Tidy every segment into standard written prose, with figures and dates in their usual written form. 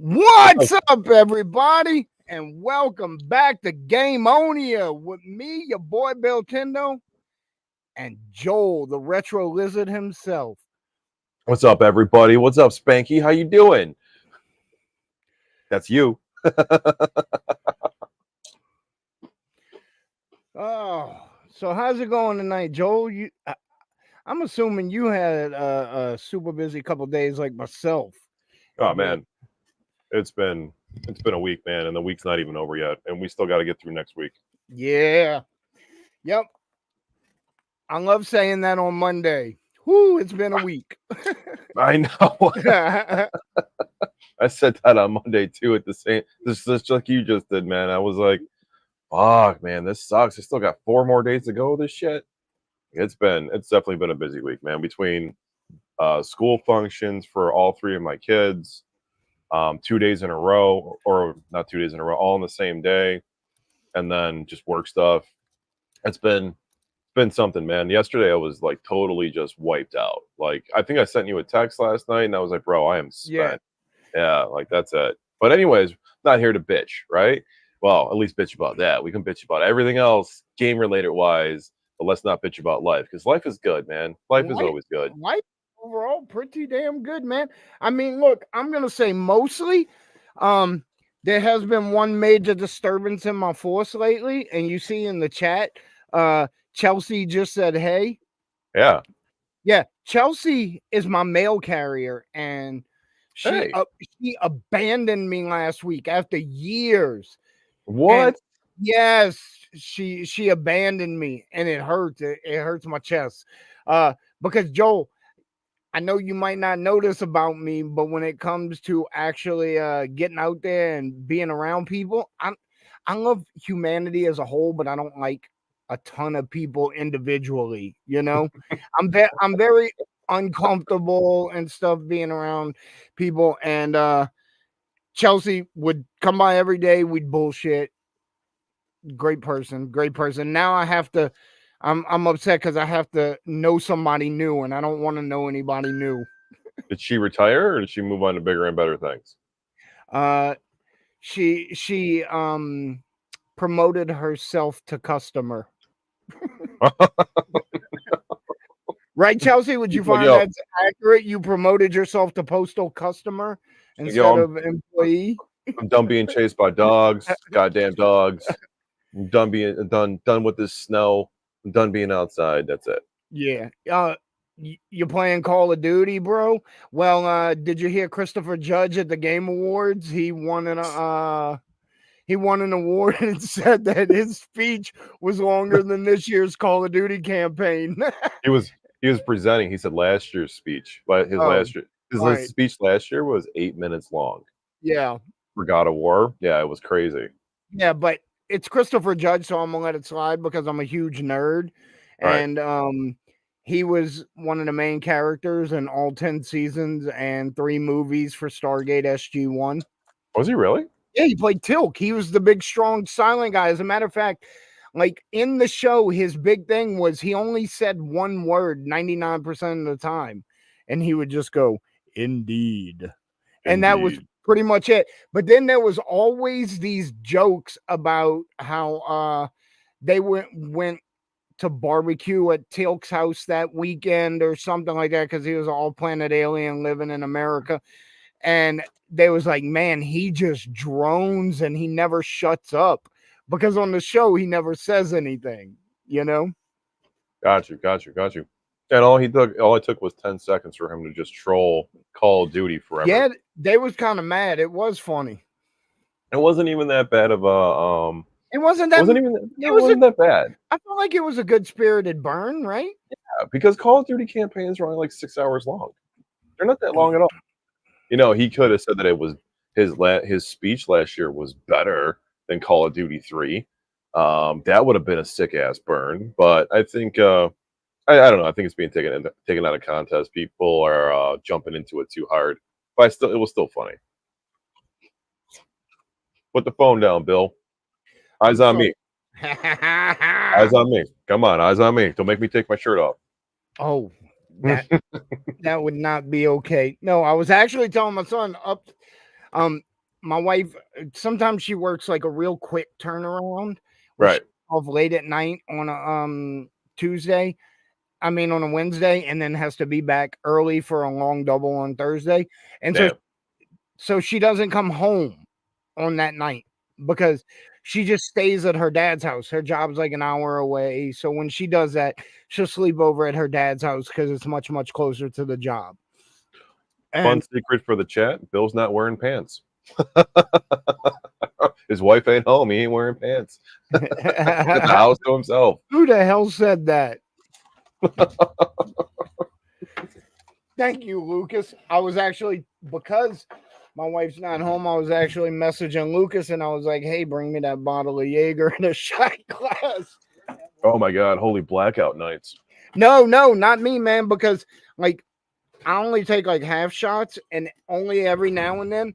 What's up, everybody? And welcome back to GameOnia with me, your boy Billtendo, and Joel, the retro lizard himself. What's up, everybody? What's up, Spanky? How you doing? That's you. Oh, so how's it going tonight, Joel? I'm assuming you had a super busy couple days like myself. Oh man, it's been a week, man, and the week's not even over yet, and we still got to get through next week. Yeah. Yep. I love saying that on Monday. Whoo, it's been a week. I know. I said that on Monday too. At the same, just like you just did, man. I was like, "Fuck, man, this sucks." I still got 4 more days to go. This shit. It's definitely been a busy week, man. Between school functions for all 3 of my kids, 2 days in a row, or not 2 days in a row, all on the same day, and then just work stuff. It's been something, man. Yesterday I was like totally just wiped out. Like I think I sent you a text last night, and I was like, "Bro, I am spent." Yeah, like that's it. But anyways, not here to bitch, right? Well, at least bitch about that. We can bitch about everything else, game related wise, but let's not bitch about life because life is good, man. Life is always good. Life overall pretty damn good, man. I mean, look, I'm gonna say mostly. There has been one major disturbance in my force lately, and you see in the chat, Chelsea just said, "Hey." Yeah, Chelsea is my mail carrier, and she abandoned me last week after years. What? And yes, she abandoned me, and it hurts. It hurts my chest. Because Joel, I know you might not know this about me, but when it comes to actually getting out there and being around people, I love humanity as a whole, but I don't like a ton of people individually. You know, I'm very uncomfortable and stuff being around people. And Chelsea would come by every day. We'd bullshit. Great person. Now I have to. I'm upset because I have to know somebody new, and I don't want to know anybody new. Did she retire or did she move on to bigger and better things? She promoted herself to customer. Right, Chelsea? Would you find that's accurate? You promoted yourself to postal customer instead of employee? I'm done being chased by dogs, goddamn dogs. I'm done with this snow. I'm done being outside. That's it. Yeah. You're playing Call of Duty, bro? Well, did you hear Christopher Judge at the Game Awards? He won an award and said that his speech was longer than this year's Call of Duty campaign. He was presenting. He said last year's speech, but his speech last year was 8 minutes long. Yeah. For God of War. Yeah, it was crazy. Yeah, but it's Christopher Judge, so I'm gonna let it slide because I'm a huge nerd. Right. And he was one of the main characters in all 10 seasons and 3 movies for Stargate SG-1. Was he really? Yeah, he played Tilk. He was the big, strong, silent guy. As a matter of fact, like in the show, his big thing was he only said one word 99% of the time, and he would just go, "Indeed." And that was pretty much it. But then there was always these jokes about how they went to barbecue at Tilk's house that weekend or something like that because he was all planet alien living in America. And they was like, man, he just drones and he never shuts up because on the show he never says anything, you know? Got you. And all it took was 10 seconds for him to just troll Call of Duty forever. Yeah, they was kind of mad. It was funny. It wasn't even that bad of a It wasn't that bad. I felt like it was a good spirited burn, right? Yeah, because Call of Duty campaigns are only like 6 hours long. They're not that long at all. You know, he could have said that it was his speech last year was better than Call of Duty 3. That would have been a sick ass burn. But I think I don't know. I think it's being taken out of context. People are jumping into it too hard. But it was still funny. Put the phone down, Bill. Eyes on me. Eyes on me. Come on, eyes on me. Don't make me take my shirt off. Oh, that would not be okay. No, I was actually telling my son my wife, sometimes she works like a real quick turnaround where she's Right. off late at night on a Tuesday. I mean on a Wednesday, and then has to be back early for a long double on Thursday. And Damn. so she doesn't come home on that night because she just stays at her dad's house. Her job's like an hour away. So when she does that, she'll sleep over at her dad's house because it's much, much closer to the job. Fun And secret for the chat: Bill's not wearing pants. His wife ain't home. He ain't wearing pants. At the house to himself. who the hell said that? Thank you, Lucas. I was actually, because my wife's not home, I was actually messaging Lucas and I was like, hey, bring me that bottle of Jaeger in a shot glass. Oh my god, holy blackout nights. No, not me, man, because like I only take like half shots and only every now and then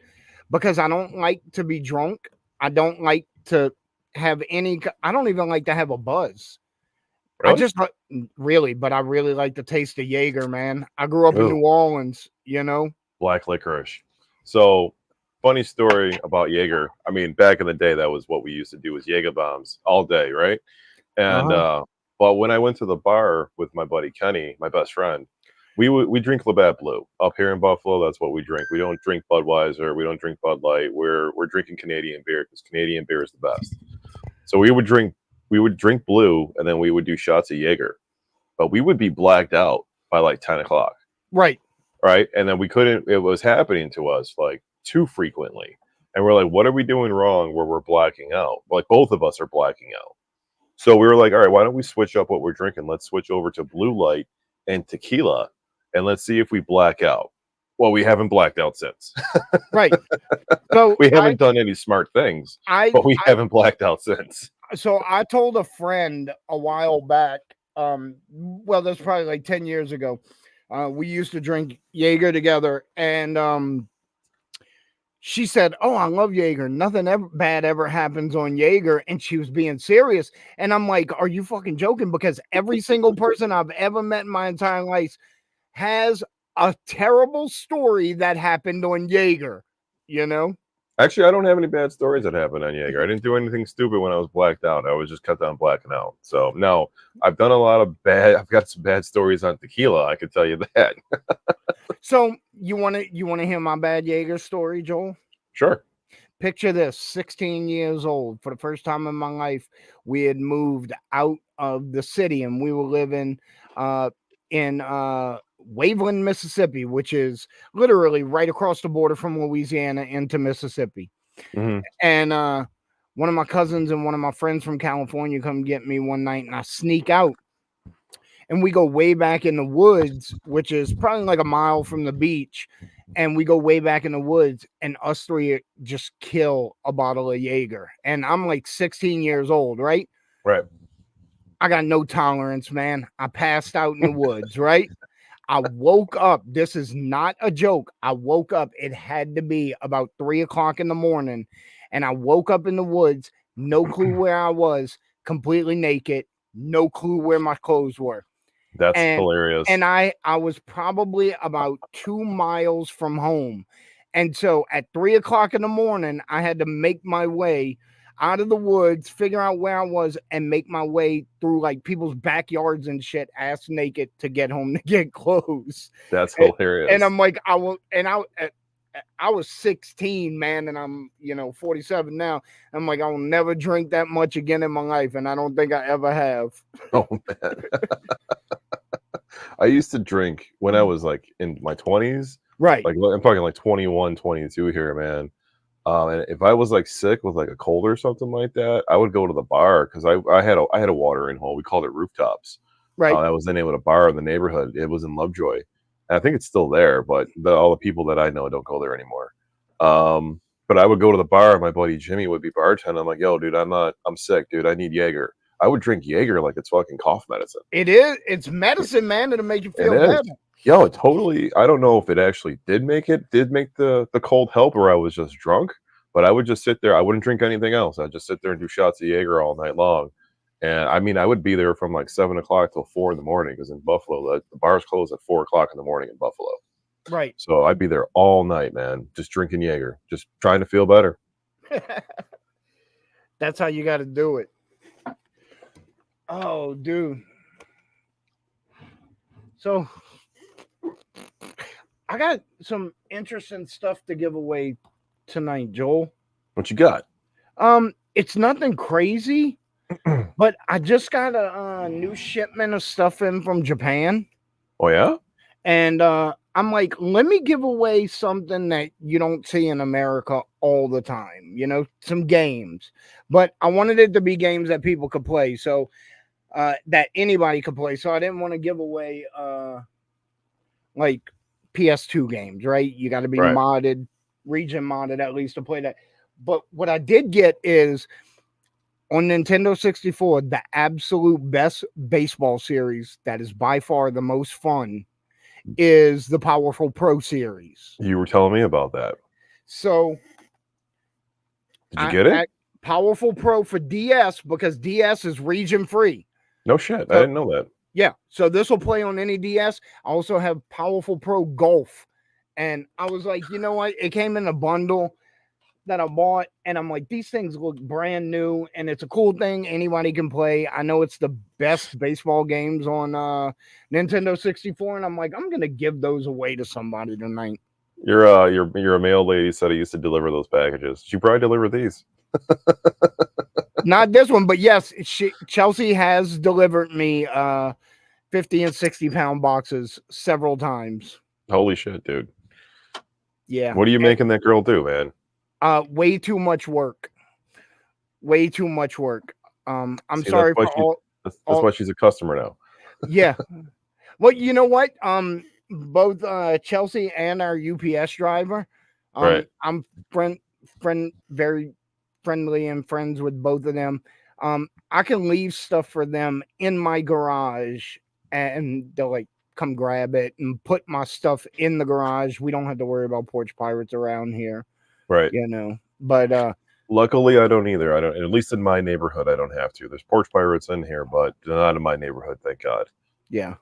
because I don't like to be drunk. I don't like to have I don't even like to have a buzz. I Really? just really, but I really like the taste of Jaeger, man. I grew up in Ugh. New Orleans, you know. Black licorice. So, funny story about Jaeger. I mean, back in the day, that was what we used to do, was Jaeger bombs all day, right? And but when I went to the bar with my buddy Kenny, my best friend, we drink Labatt Blue up here in Buffalo. That's what we drink. We don't drink Budweiser. We don't drink Bud Light. We're drinking Canadian beer because Canadian beer is the best. So we would drink Blue, and then we would do shots of Jaeger, but we would be blacked out by like 10 o'clock. Right. Right. And then we couldn't, it was happening to us like too frequently. And we're like, what are we doing wrong where we're blacking out? Like both of us are blacking out. So we were like, all right, why don't we switch up what we're drinking? Let's switch over to Blue Light and tequila and let's see if we black out. Well, we haven't blacked out since. Right. So we haven't done any smart things, but we haven't blacked out since. So I told a friend a while back, well, that's probably like 10 years ago. We used to drink Jaeger together, and she said, oh, I love Jaeger. Nothing bad ever happens on Jaeger. And she was being serious. And I'm like, are you fucking joking? Because every single person I've ever met in my entire life has a terrible story that happened on Jaeger, you know? Actually, I don't have any bad stories that happened on Jaeger. I didn't do anything stupid when I was blacked out. I was just cut down blacking out. So no, I've done a lot of I've got some bad stories on tequila. I can tell you that. So you want to hear my bad Jaeger story, Joel? Sure. Picture this: 16 years old. For the first time in my life, we had moved out of the city, and we were living in Waveland, Mississippi, which is literally right across the border from Louisiana into Mississippi. Mm-hmm. And one of my cousins and one of my friends from California come get me one night, and I sneak out. And we go way back in the woods, which is probably like a mile from the beach. And we go way back in the woods, and us three just kill a bottle of Jaeger. And I'm like 16 years old, right? Right. I got no tolerance, man. I passed out in the woods, right? I woke up. This is not a joke. I woke up. It had to be about 3 o'clock in the morning. And I woke up in the woods, no clue where I was, completely naked, no clue where my clothes were. That's hilarious. And I was probably about 2 miles from home. And so at 3 o'clock in the morning, I had to make my way out of the woods, figure out where I was, and make my way through like people's backyards and shit, ass naked, to get home to get clothes. That's hilarious. And I'm like, I was 16, man, and I'm 47 now. I'm like, I will never drink that much again in my life, and I don't think I ever have. Oh man. I used to drink when I was like in my 20s. Right. Like I'm talking like 21, 22 here, man. And if I was like sick with like a cold or something like that, I would go to the bar because I had a watering hole. We called it Rooftops. Right. That was the name of a bar in the neighborhood. It was in Lovejoy. And I think it's still there, but all the people that I know don't go there anymore. But I would go to the bar, and my buddy Jimmy would be bartending. I'm like, yo, dude, I'm sick, dude. I need Jaeger. I would drink Jaeger like it's fucking cough medicine. It is. It's medicine, man. It'll make you feel better. Yo, it totally. I don't know if it actually did make the cold help, or I was just drunk. But I would just sit there. I wouldn't drink anything else. I'd just sit there and do shots of Jaeger all night long. And I mean, I would be there from like 7 o'clock till 4 in the morning because in Buffalo, the bars close at 4 o'clock in the morning in Buffalo. Right. So I'd be there all night, man, just drinking Jaeger, just trying to feel better. That's how you got to do it. Oh, dude. So I got some interesting stuff to give away tonight, Joel. What you got? It's nothing crazy, but I just got a new shipment of stuff in from Japan, Oh yeah? and I'm like, let me give away something that you don't see in America all the time. You know, some games, but I wanted it to be games that people could play, so that anybody could play. So I didn't want to give away like PS2 games, right? You got to be Right. modded, region modded at least to play that. But what I did get is on Nintendo 64, the absolute best baseball series that is by far the most fun is the Powerful Pro series. You were telling me about that. So Did you get it? Powerful Pro for DS, because DS is region free. No shit. I So, didn't know that. yeah, so this will play on any DS. I also have Powerful Pro Golf. And I was like, you know what? It came in a bundle that I bought, and I'm like, these things look brand new, and it's a cool thing anybody can play. I know it's the best baseball games on Nintendo 64, and I'm like, I'm gonna give those away to somebody tonight. Your a mail lady said I used to deliver those packages. She probably delivered these. Not this one, but yes, Chelsea has delivered me 50 and 60-pound boxes several times. Holy shit, dude. Yeah. What are you making that girl do, man? Way too much work. Way too much work. I'm See, sorry for all. That's why she's a customer now. Yeah. Well, you know what? Both Chelsea and our UPS driver, Right. I'm very friendly and friends with both of them. I can leave stuff for them in my garage, and they'll like come grab it and put my stuff in the garage. We don't have to worry about porch pirates around here, Right. you know. But luckily, I don't either. I don't. At least in my neighborhood, I don't have to. There's porch pirates in here, but not in my neighborhood. Thank God. yeah.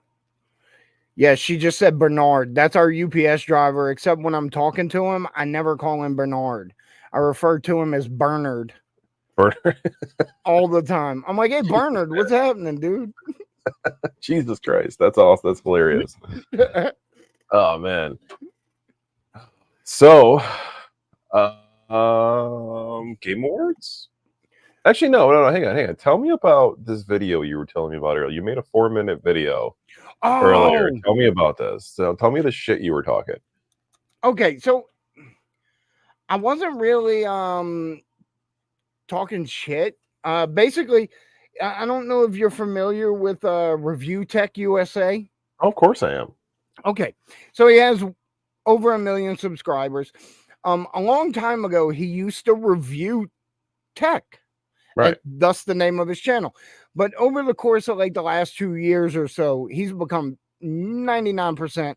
Yeah, she just said Bernard. That's our UPS driver, except when I'm talking to him, I never call him Bernard. I refer to him as Bernard all the time. I'm like, hey, Bernard, what's happening, dude? Jesus Christ. That's awesome. That's hilarious. Oh, man. So, Game Awards? Actually, no, hang on. Tell me about this video you were telling me about earlier. You made a 4-minute video earlier. Tell me about this. So tell me the shit you were talking. Okay, so I wasn't really talking shit. Basically, I don't know if you're familiar with Review Tech USA. Oh, of course I am. Okay, so he has over 1 million subscribers. A long time ago, he used to review tech. Right. And thus the name of his channel. But over the course of like the last 2 years or so, he's become 99%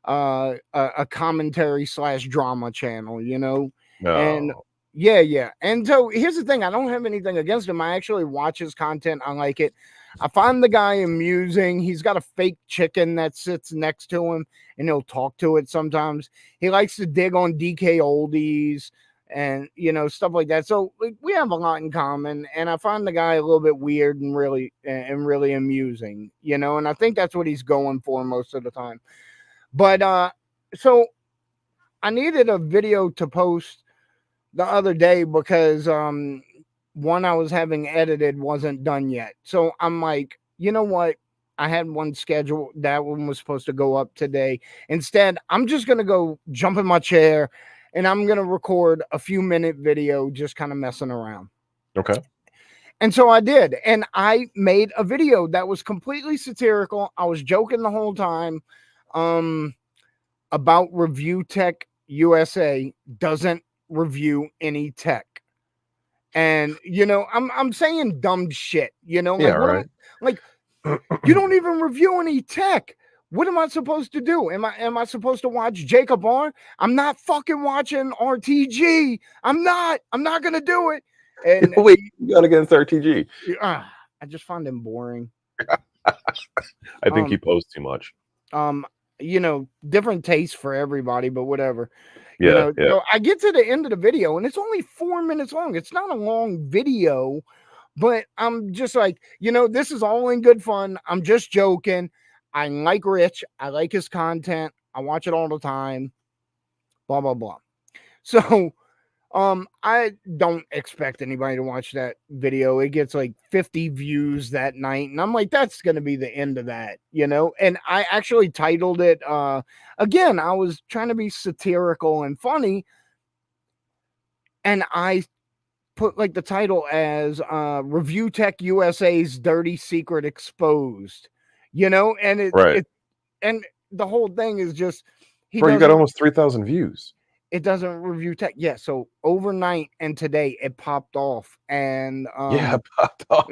a commentary / drama channel, you know? No. And yeah. And so here's the thing. I don't have anything against him. I actually watch his content. I like it. I find the guy amusing. He's got a fake chicken that sits next to him, and he'll talk to it sometimes. He likes to dig on DK oldies and, you know, stuff like that. So like, we have a lot in common, and I find the guy a little bit weird and really amusing, you know, and I think that's what he's going for most of the time. But so I needed a video to post the other day because one I was having edited wasn't done yet. So I'm like, you know what? I had one scheduled. That one was supposed to go up today. Instead, I'm just going to go jump in my chair and I'm going to record a few-minute video just kind of messing around. Okay. And so I did. And I made a video that was completely satirical. I was joking the whole time about Review Tech USA doesn't review any tech. And you know, I'm saying dumb shit, you know, like, yeah, right. You don't even review any tech. What am I supposed to do? Am I supposed to watch Jacob R? I'm not fucking watching RTG. I'm not gonna do it. And wait, you got against RTG? I just find him boring. I think he posts too much. different tastes for everybody, but whatever. Yeah, yeah. So I get to the end of the video and it's only 4 minutes long. It's not a long video, but I'm just like, this is all in good fun. I'm just joking. I like Rich. I like his content. I watch it all the time. Blah blah blah. So I don't expect anybody to watch that video. It gets like 50 views that night, and I'm like, that's gonna be the end of that, And I actually titled it. Again, I was trying to be satirical and funny, and I put like the title as Review Tech USA's Dirty Secret Exposed, and Right. and the whole thing is just he Bro, you got doesn't almost 3,000 views. it doesn't review tech. Yeah, so overnight and today it popped off, and Yeah, popped off.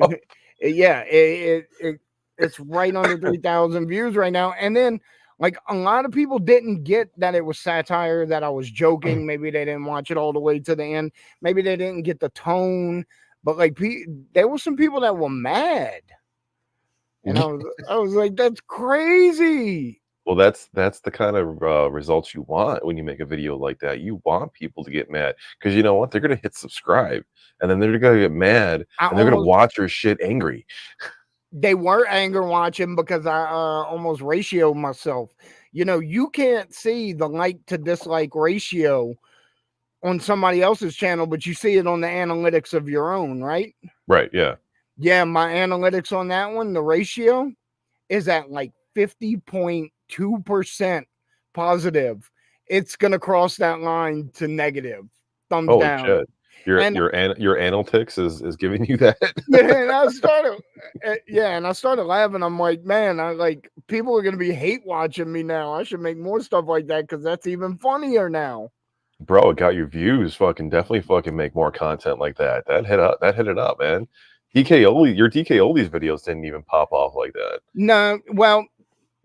yeah, it's right under 3,000 views right now. And then like a lot of people didn't get that it was satire, that I was joking. Maybe they didn't watch it all the way to the end. Maybe they didn't get the tone. But like there were some people that were mad, and I was like, that's crazy. Well, that's the kind of results you want when you make a video like that. You want people to get mad because you know what? They're gonna hit subscribe, and then they're gonna get mad, I and they're gonna almost watch your shit angry. They were anger watching because I almost ratioed myself. You can't see the like to dislike ratio on somebody else's channel, but you see it on the analytics of your own, right? Right? Yeah. Yeah, my analytics on that one, the ratio is at like 50.2% positive. It's gonna cross that line to negative. Thumbs Holy down. shit! Your And your analytics is giving you that. yeah, and I started laughing. I'm like, man, I like people are gonna be hate watching me now. I should make more stuff like that because that's even funnier now. Bro, it got your views. Fucking definitely fucking make more content like that. That hit up. That hit it up, man. Your DK Oli's videos didn't even pop off like that. No, well,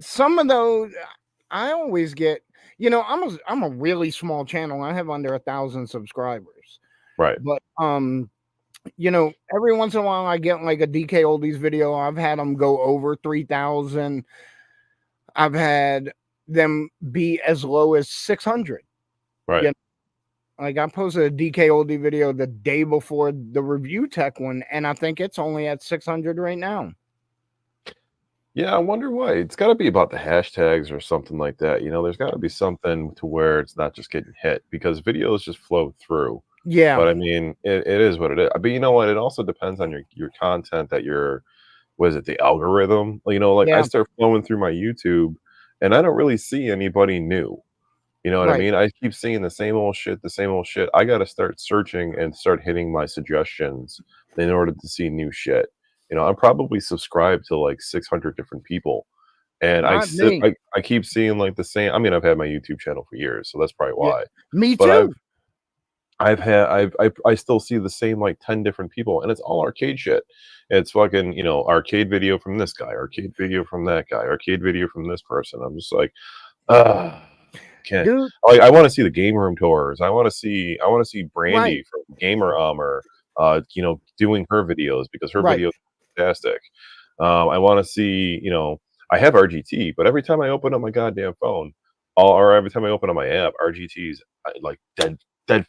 some of those I always get. I'm a really small channel. I have under 1,000 subscribers, Right. but every once in a while I get like a DK Oldies video. I've had them go over 3,000. I've had them be as low as 600. Right. Like I posted a DK Oldie video the day before the Review Tech one, and I think it's only at 600 right now. Yeah, I wonder why. It's got to be about the hashtags or something like that. There's got to be something to where it's not just getting hit because videos just flow through. Yeah, But I mean, it is what it is. But you know what? It also depends on your content that what is it, the algorithm? Like I yeah, start flowing through my YouTube and I don't really see anybody new. You know what I right. mean? I keep seeing the same old shit, the same old shit. I got to start searching and start hitting my suggestions in order to see new shit. I'm probably subscribed to like 600 different people. And Not me. I keep seeing like the same. I mean, I've had my YouTube channel for years, so that's probably Yeah, why. me But too. I still see the same like 10 different people, and it's all arcade shit. It's fucking, arcade video from this guy, arcade video from that guy, arcade video from this person. I'm just like, can't. Dude, Like, I want to see the game room tours. I want to see right, Brandy from Gamer Armor, doing her videos because her right. videos are fantastic. I want to see, I have RGT, but every time I open up my goddamn phone, or every time I open up my app, RGT's like dead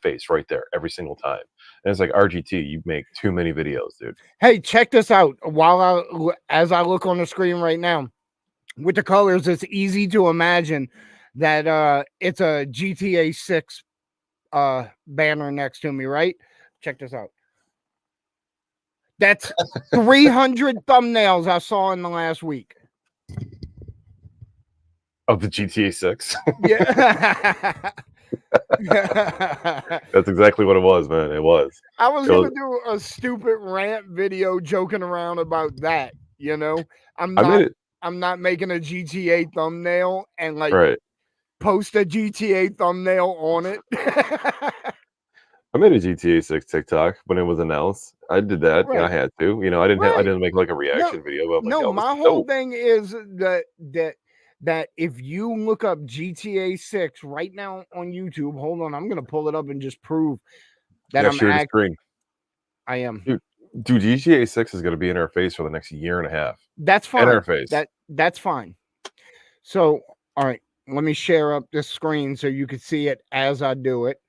face right there every single time. And it's like, RGT, you make too many videos, dude. Hey, check this out. As I look on the screen right now, with the colors, it's easy to imagine that it's a GTA 6 banner next to me, right? Check this out. That's 300 thumbnails I saw in the last week. Of the GTA 6. Yeah. That's exactly what it was, man. It was. I was It was gonna do a stupid rant video joking around about that. I'm I made not it I'm not making a GTA thumbnail and like right. post a GTA thumbnail on it. I made a GTA 6 TikTok when it was announced. I did that. I Right, had to. I right. didn't make like a No, reaction video, but I'm like, no, yo, this my is whole dope. thing is that if you look up GTA 6 right now on YouTube, hold on, I'm gonna pull it up and just prove that Yeah, share the screen. I am. Dude, GTA 6 is gonna be in our face for the next year and a half. That's In our fine. face. That's fine. So, all right, let me share up this screen so you can see it as I do it.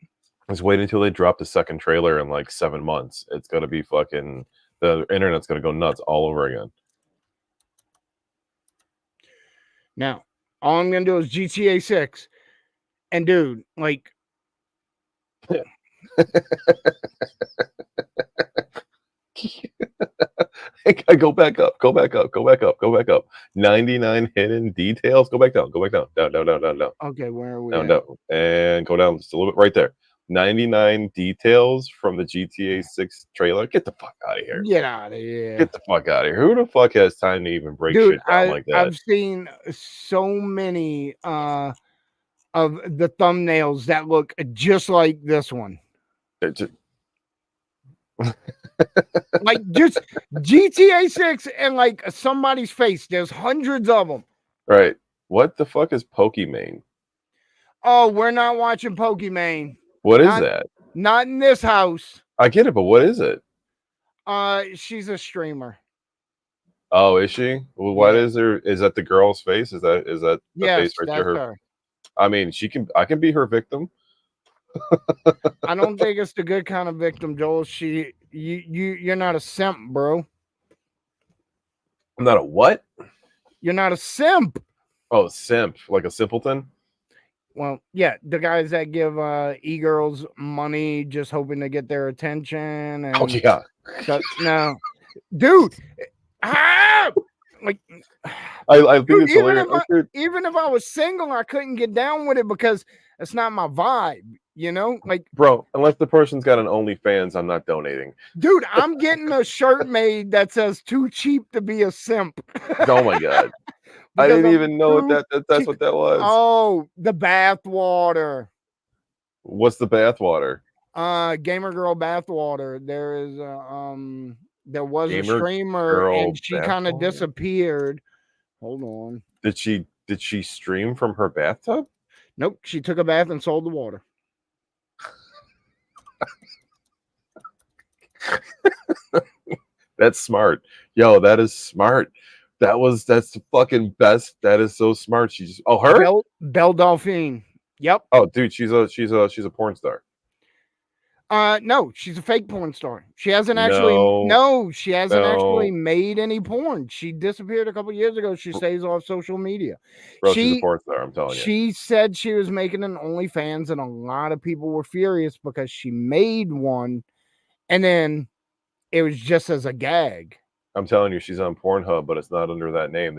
Just wait until they drop the second trailer in like 7 months. It's gonna be fucking the internet's gonna go nuts all over again. Now, all I'm gonna do is GTA 6, and dude, like, Go back up, go back up, go back up, go back up. 99 hidden details. Go back down, down, down, okay, where are we down, at? down, and go down just a little bit right there. 99 details from the GTA 6 trailer. Get the fuck out of here. Get out of here. Get the fuck out of here. Who the fuck has time to even break Dude, shit down like that? I've seen so many of the thumbnails that look just like this one. Like just GTA 6 and like somebody's face. There's hundreds of them. Right. What the fuck is Pokimane? Oh, we're not watching Pokimane. What is that? Not in this house. I get it, but what is it? She's a streamer. Oh, is she? Well, what is there? Is that the girl's face? Is that the face right there? Her. I mean, I can be her victim. I don't think it's the good kind of victim, Joel. You're not a simp, bro. I'm not a what? You're not a simp. Oh, simp, like a simpleton. Well, yeah, the guys that give e-girls money just hoping to get their attention. And oh yeah. No, dude. Like, I think it's hilarious. Even if I was single, I couldn't get down with it because it's not my vibe. You know, like, bro, unless the person's got an OnlyFans, I'm not donating. Dude, I'm getting a shirt made that says "Too cheap to be a simp." Oh my god. I didn't even know that's what that was. Oh, the bath water. What's the bath water? Gamer girl bath water. There is there was a streamer and she kind of disappeared. Hold on. Did she stream from her bathtub? Nope, she took a bath and sold the water. That's smart. Yo, that is smart. That's the fucking best. That is so smart. She just her Belle Delphine. Yep. Oh, dude, she's a porn star. No, she's a fake porn star. She hasn't actually made any porn. She disappeared a couple years ago. She stays off social media. Bro, she's a porn star, I'm telling you. She said she was making an OnlyFans, and a lot of people were furious because she made one, and then it was just as a gag. I'm telling you, she's on Pornhub, but it's not under that name.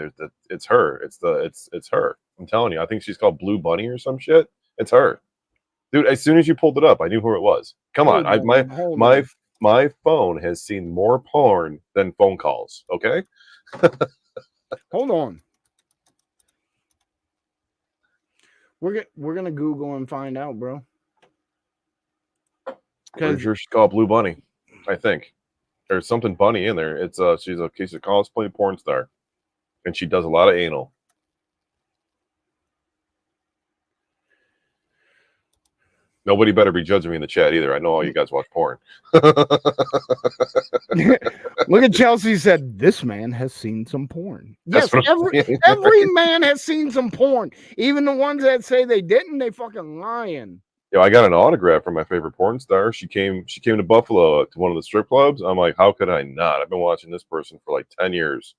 It's her. It's her. I'm telling you, I think she's called Blue Bunny or some shit. It's her. Dude, as soon as you pulled it up, I knew who it was. Come on. My phone has seen more porn than phone calls, okay? Hold on. We're gonna Google and find out, bro. Because she's called Blue Bunny, I think. There's something bunny in there. It's she's a cosplay porn star. And she does a lot of anal. Nobody better be judging me in the chat either. I know all you guys watch porn. Look at Chelsea said, this man has seen some porn. Yes, every man has seen some porn. Even the ones that say they didn't, they fucking lying. Yo, I got an autograph from my favorite porn star. She came to Buffalo to one of the strip clubs. I'm like, how could I not? I've been watching this person for like 10 years.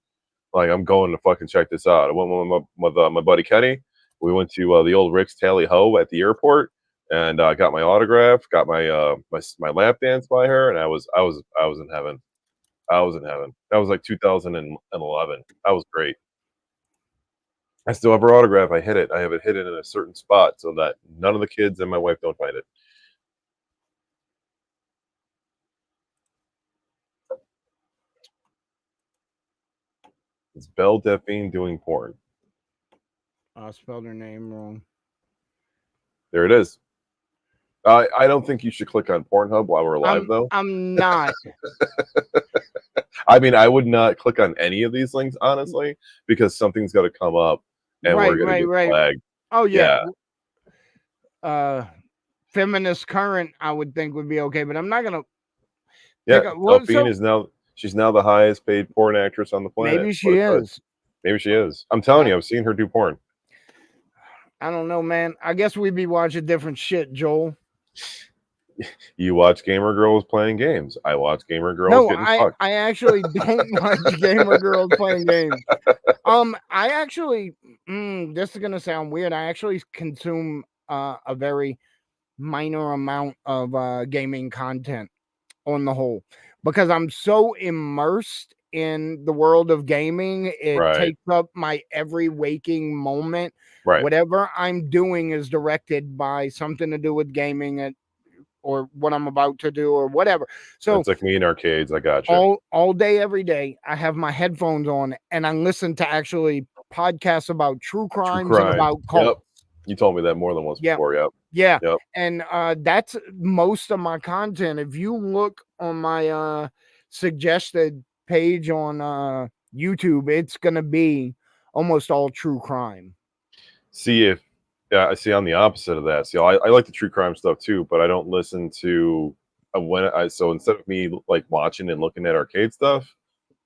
Like, I'm going to fucking check this out. I went with my buddy Kenny. We went to the old Rick's Tally Ho at the airport. And got my autograph, got my my lap dance by her, and I was in heaven. I was in heaven. That was like 2011. That was great. I still have her autograph. I hid it. I have it hidden in a certain spot so that none of the kids and my wife don't find it. It's Belle Delphine doing porn. I spelled her name wrong. There it is. I don't think you should click on Pornhub while we're live, though. I'm not. I mean, I would not click on any of these links, honestly, because something's got to come up, and we're going to get flagged. Oh, yeah. Feminist Current, I would think would be okay, but I'm not going to. Yeah, Delphine is she's now the highest paid porn actress on the planet. Maybe she is. Maybe she is. I'm telling you, I've seen her do porn. I don't know, man. I guess we'd be watching different shit, Joel. You watch gamer girls playing games. I watch gamer girls No, getting I fucked. I actually don't watch gamer girls playing games. I actually, this is gonna sound weird. I actually consume a very minor amount of gaming content on the whole because I'm so immersed in the world of gaming. It Right, takes up my every waking moment. right. Whatever I'm doing is directed by something to do with gaming or what I'm about to do or whatever. So It's like me in arcades. I gotcha. all day every day I have my headphones on and I listen to actually podcasts about true True crimes and crime. about Yep. cults. You told me that more than once Yeah. before. Yep. Yeah. Yep. And that's most of my content. If you look on my suggested page on YouTube, it's gonna be almost all true crime. See if yeah, I see. I'm the opposite of that. See, I like the true crime stuff too, but I don't listen to when I so instead of me like watching and looking at arcade stuff,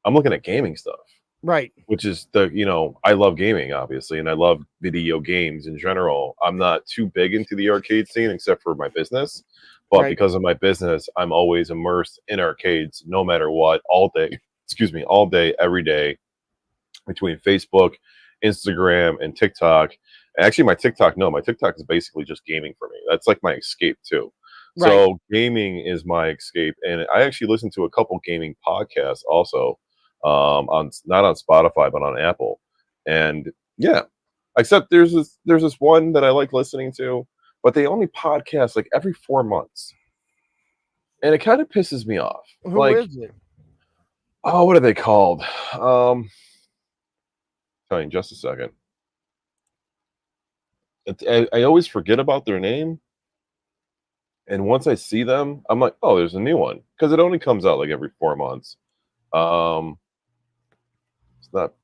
I'm looking at gaming stuff. Right. Which is I love gaming obviously, and I love video games in general. I'm not too big into the arcade scene except for my business, but Right. because of my business, I'm always immersed in arcades no matter what, all day. Excuse me, all day, every day, between Facebook, Instagram, and TikTok. Actually, my TikTok is basically just gaming for me. That's like my escape too. Right. So gaming is my escape, and I actually listen to a couple gaming podcasts also, on not on Spotify but on Apple, and yeah. Except there's this one that I like listening to, but they only podcast like every 4 months, and it kind of pisses me off. Who Like, is it? oh, what are they called? Tell you in just a second. I always forget about their name, and once I see them, I'm like, "Oh, there's a new one," because it only comes out like every 4 months. Um, it's not.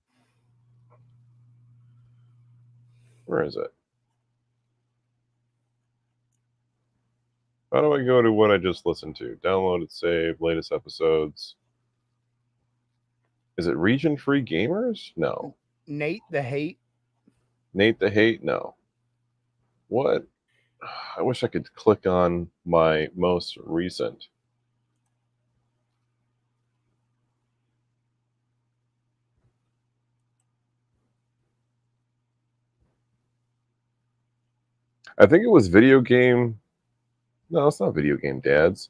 Where is it? How do I go to what I just listened to? Downloaded, save, latest episodes. Is it Region Free Gamers? No. Nate the Hate. Nate the Hate? No. What? I wish I could click on my most recent. I think it was video game. No, it's not video game dads.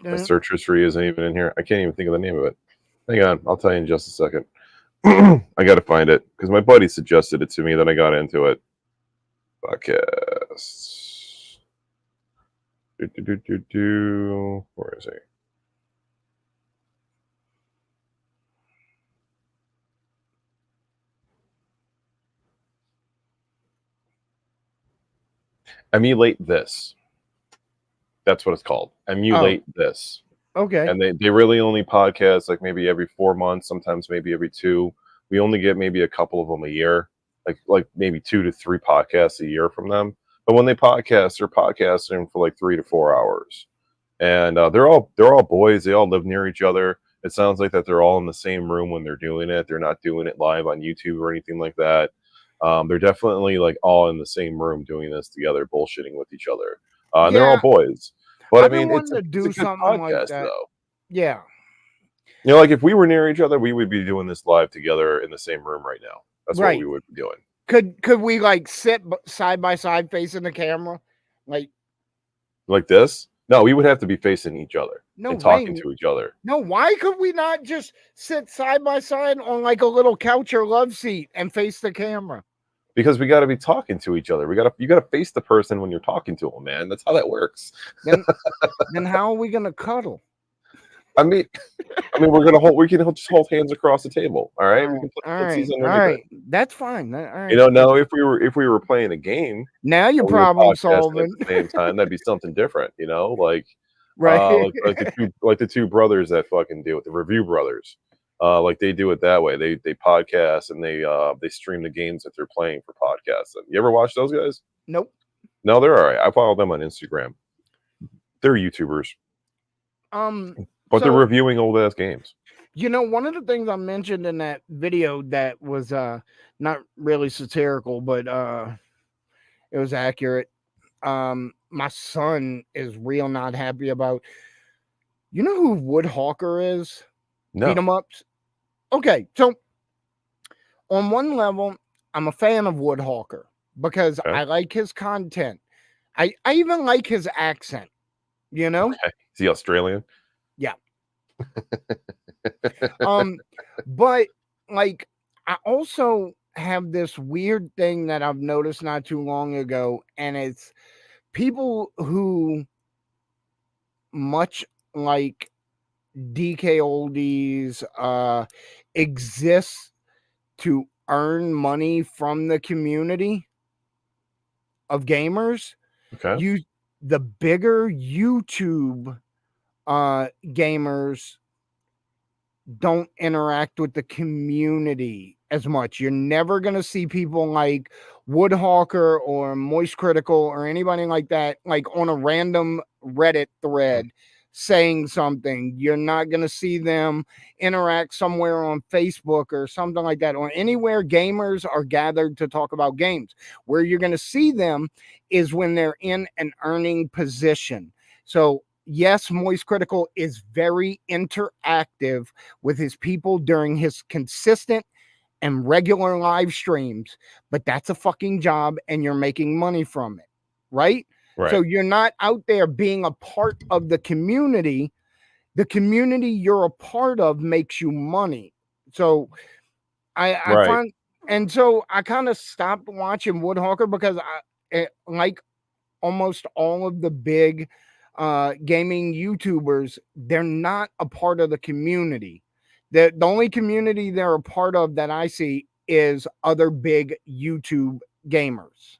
My search history isn't even in here. I can't even think of the name of it. Hang on, I'll tell you in just a second. I got to find it because my buddy suggested it to me. Then I got into it. Podcasts. Where is he? Emulate This. That's what it's called. Emulate This. Okay. And they really only podcast like maybe every 4 months, sometimes maybe every two. We only get maybe a couple of them a year, like maybe 2 to 3 podcasts a year from them. But when they podcast, they're podcasting for like 3 to 4 hours, and they're all boys. They all live near each other. It sounds like that they're all in the same room when they're doing it. They're not doing it live on YouTube or anything like that. They're definitely like all in the same room doing this together, bullshitting with each other. And they're all Yeah, boys. But I I've mean, been it's wanting a to it's a do good something like podcast that. though. Yeah. Like if we were near each other, we would be doing this live together in the same room right now. That's what we would be doing. Could we like sit side by side facing the camera? Like this? No, we would have to be facing each other No and way. talking to each other. No, why could we not just sit side by side on like a little couch or love seat and face the camera? Because we got to be talking to each other. You got to face the person when you're talking to them, man. That's how that works. Then how are we gonna cuddle? I mean, we can just hold hands across the table. All right, we can put footsies underneath it. That's fine. All right. Now if we were playing a game, Now you're and we were problem podcasting solving. at the same time, that'd be something different. Like Right. like the two brothers that fucking do it, the Review Brothers. Like they do it that way. They podcast and they stream the games that they're playing for podcasting. You ever watch those guys? Nope. No, they're all right. I follow them on Instagram. They're YouTubers, but they're reviewing old ass games. You know, one of the things I mentioned in that video that was not really satirical, but it was accurate. My son is real not happy about. You know who Woodhawker is? Beat No. 'em ups. Okay, so on one level, I'm a fan of Woodhawker because Okay. I like his content. I even like his accent. You know, Okay. Is he Australian? yeah. Um, but like I also have this weird thing that I've noticed not too long ago, and it's people who much like DK oldies exist to earn money from the community of gamers. Okay. You the bigger YouTube gamers don't interact with the community as much. You're never going to see people like Woodhawker or Moist Critical or anybody like that, like on a random Reddit thread saying something. You're not going to see them interact somewhere on Facebook or something like that, or anywhere gamers are gathered to talk about games. Where you're going to see them is when they're in an earning position. So, yes, Moist Critical is very interactive with his people during his consistent and regular live streams, but that's a fucking job and you're making money from it, right? So Right. you're not out there being a part of the community. The community you're a part of makes you money. So I Right. find, and so I kind of stopped watching Woodhawker because like almost all of the big gaming YouTubers, they're not a part of the community. The only community they're a part of that I see is other big YouTube gamers.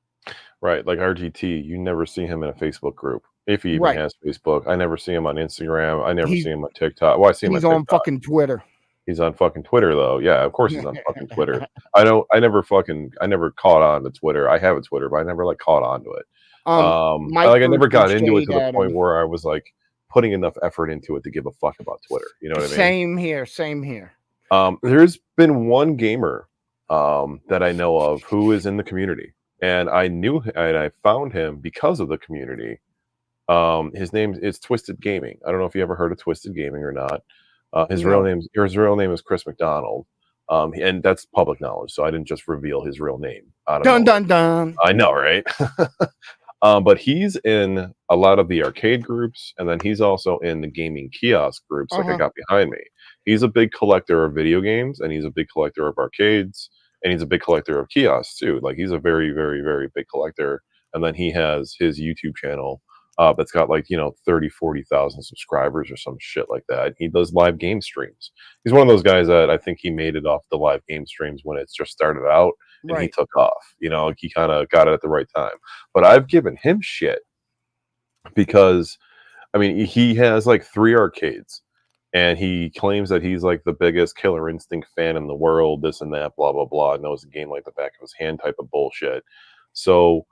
Right. Like RGT, you never see him in a Facebook group. If he even Right. has Facebook. I never see him on Instagram. I never He see him on TikTok. Well, I see him on he's on TikTok. fucking Twitter. He's on fucking Twitter though. Yeah, of course he's on fucking Twitter. I never caught on to Twitter. I have a Twitter, but I never like caught on to it. Mike I threw never some got into it shade to the at point him. where I was like putting enough effort into it to give a fuck about Twitter. You know what I mean? Same here. Same here. There's been one gamer that I know of who is in the community, and I found him because of the community. His name is Twisted Gaming. I don't know if you ever heard of Twisted Gaming or not. No. His real name is Chris McDonald. And that's public knowledge, so I didn't just reveal his real name out of Dun nowhere. dun dun. I know, right? But he's in a lot of the arcade groups, and then he's also in the gaming kiosk groups, like I Uh-huh. got behind me. He's a big collector of video games, and he's a big collector of arcades, and he's a big collector of kiosks too. Like he's a very, very, very big collector. And then he has his YouTube channel that's got like 30, 40,000 subscribers or some shit like that. He does live game streams. He's one of those guys that I think he made it off the live game streams when it just started out, and he Right. took off. He kind of got it at the right time. But I've given him shit because I mean he has like 3 arcades, and he claims that he's like the biggest Killer Instinct fan in the world, this and that, blah blah blah, knows the game like the back of his hand type of bullshit. So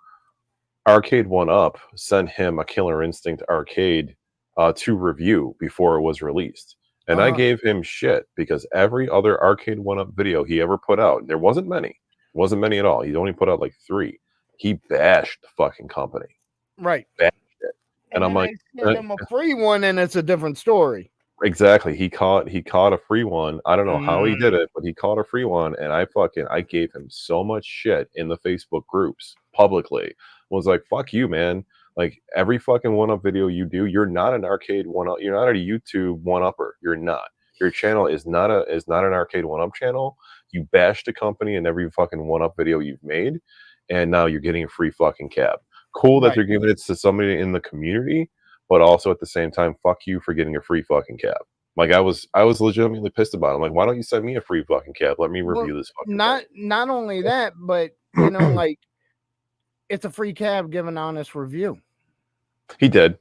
Arcade One Up sent him a Killer Instinct arcade to review before it was released. And I Uh-huh. gave him shit because every other Arcade One Up video he ever put out, there wasn't many. Wasn't many at all. He only put out like 3. He bashed the fucking company. Right. Bashed it. And And I'm then like, they send him a free one and it's a different story. exactly. He caught a free one. I don't know how he did Mm. it, but he caught a free one, and I gave him so much shit in the Facebook groups publicly. Was like, fuck you, man. Like every fucking one up video you do, you're not an arcade one up. You're not a YouTube one upper. You're not. Your channel is not an arcade one up channel. You bash the company in every fucking one up video you've made, and now you're getting a free fucking cab. Cool that Right. they're giving it to somebody in the community, but also at the same time, fuck you for getting a free fucking cab. Like I was legitimately pissed about it. I'm like, why don't you send me a free fucking cab? Let me Well, review this fucking not only that, but thing. like it's a free cab. Give an honest review. He did.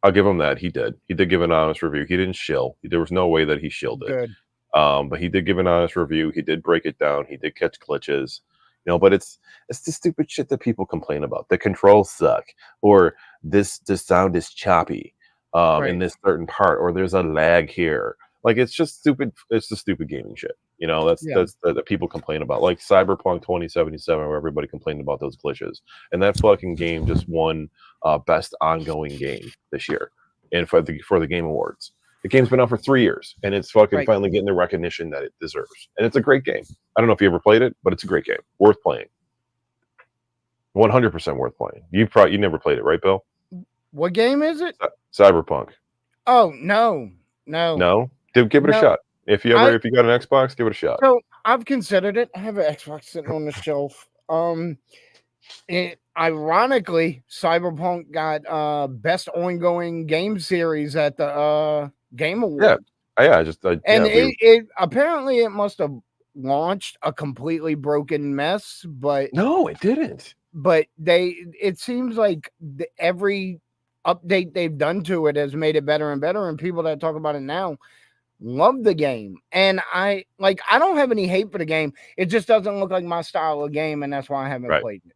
I'll give him that. He did. He did give an honest review. He didn't shill. There was no way that he shilled it. Good. But he did give an honest review. He did break it down. He did catch glitches. But it's the stupid shit that people complain about. The controls suck, or this sound is choppy in Right. this certain part, or there's a lag here, Like it's just stupid. It's the stupid gaming shit. You know, that's Yeah. that people complain about, like Cyberpunk 2077, where everybody complained about those glitches, and that fucking game just won best ongoing game this year, and for the Game Awards. The game's been out for 3 years, and it's fucking Right. finally getting the recognition that it deserves. And it's a great game. I don't know if you ever played it, but it's a great game, worth playing. 100% worth playing. You never played it, right, Bill? What game is it? Cyberpunk. Oh no. No, give it a No. shot. If you got an Xbox, give it a shot. So I've considered it. I have an Xbox sitting on the shelf. Ironically, Cyberpunk got best ongoing game series at the Game Awards. It apparently it must have launched a completely broken mess, but no, it didn't. But it seems like every update they've done to it has made it better and better, and people that talk about it now love the game. And I don't have any hate for the game. It just doesn't look like my style of game, and that's why I haven't played it.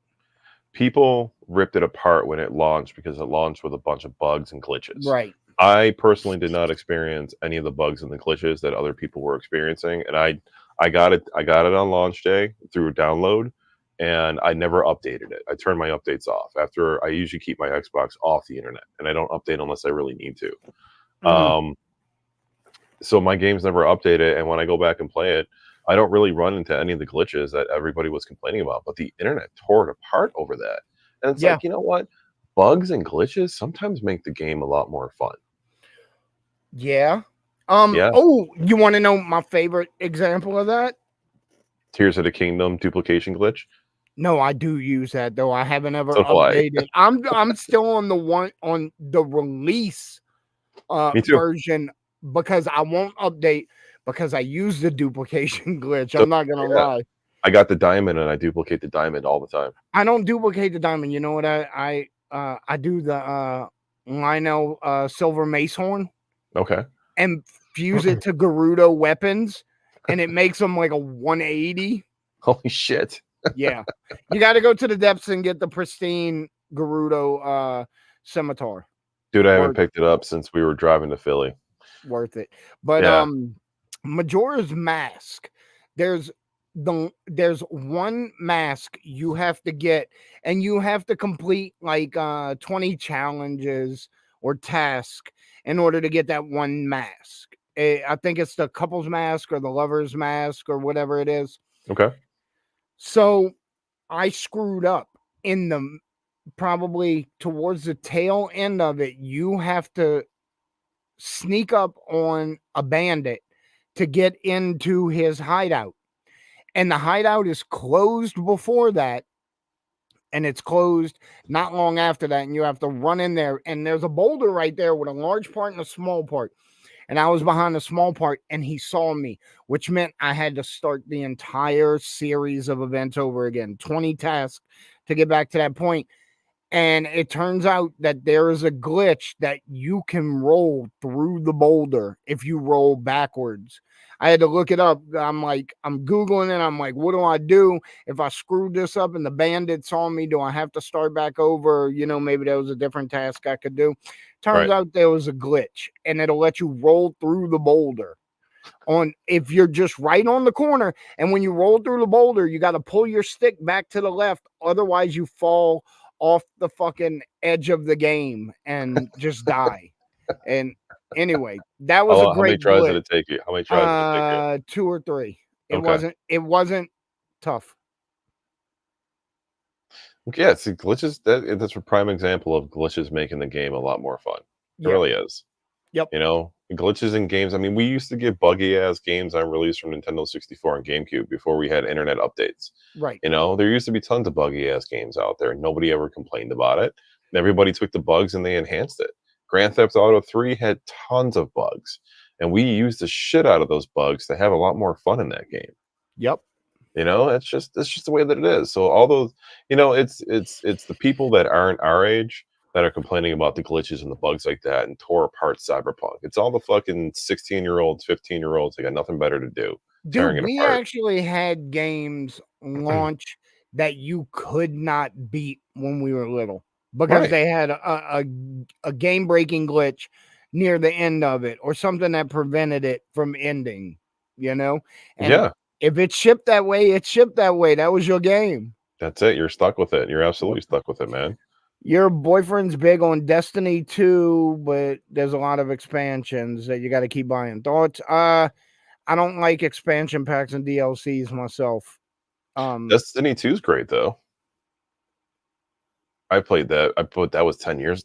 People ripped it apart when it launched because it launched with a bunch of bugs and glitches. Right. I personally did not experience any of the bugs and the glitches that other people were experiencing, and I got it on launch day through a download, and I never updated it. I turned my updates off. After I usually keep my Xbox off the internet, and I don't update unless I really need to. Mm-hmm. So my game's never updated, and when I go back and play it, I don't really run into any of the glitches that everybody was complaining about. But the internet tore it apart over that, and it's like, you know what? Bugs and glitches sometimes make the game a lot more fun. Yeah. Oh, you want to know my favorite example of that? Tears of the Kingdom duplication glitch. No, I do use that though. I haven't ever updated. I'm still on the release version because I won't update because I use the duplication glitch. I'm not gonna lie. I got the diamond and I duplicate the diamond all the time. I don't duplicate the diamond. You know what I do the Lionel silver mace horn. Okay. And fuse it to Gerudo weapons, and it makes them like a 180. Holy shit. Yeah. You got to go to the depths and get the pristine Gerudo scimitar. Dude, I haven't picked it up since we were driving to Philly. Worth it. But Majora's Mask, there's one mask you have to get, and you have to complete like 20 challenges or tasks in order to get that one mask. I think it's the couple's mask or the lover's mask or whatever it is. Okay. So I screwed up in the probably towards the tail end of it. You have to sneak up on a bandit to get into his hideout. And the hideout is closed before that. And it's closed not long after that. And you have to run in there. And there's a boulder right there with a large part and a small part. And I was behind the small part, and he saw me, which meant I had to start the entire series of events over again. 20 tasks to get back to that point. And it turns out that there is a glitch that you can roll through the boulder if you roll backwards. I had to look it up. I'm Googling it. I'm like, what do I do if I screwed this up and the bandit saw me? Do I have to start back over? You know, maybe there was a different task I could do. Turns out there was a glitch, and it'll let you roll through the boulder if you're just right on the corner. And when you roll through the boulder, you got to pull your stick back to the left. Otherwise, you fall off the fucking edge of the game and just die. And anyway, that was a great. How many tries did it take you? How many tries did it take you? 2 or 3. It wasn't tough. Yeah, see, glitches. That's a prime example of glitches making the game a lot more fun. It really is. Yep. You know, glitches in games. I mean, we used to get buggy ass games on release from Nintendo 64 and GameCube before we had internet updates. Right. You know, there used to be tons of buggy ass games out there. Nobody ever complained about it. Everybody took the bugs and they enhanced it. Grand Theft Auto 3 had tons of bugs, and we used the shit out of those bugs to have a lot more fun in that game. Yep. You know, it's just the way that it is. So all those, you know, it's the people that aren't our age that are complaining about the glitches and the bugs like that and tore apart Cyberpunk. It's all the fucking 16-year-olds, 15-year-olds. They got nothing better to do. Dude, we actually had games launch that you could not beat when we were little because they had a game-breaking glitch near the end of it or something that prevented it from ending, you know? And Yeah, if it's shipped that way, it's shipped that way. That was your game. that's it. You're stuck with it. You're absolutely stuck with it, man. Your boyfriend's big on Destiny 2, but there's a lot of expansions that you got to keep buying. Thoughts? I don't like expansion packs and DLCs myself. Destiny 2 is great though. I played that. I put that was 12 years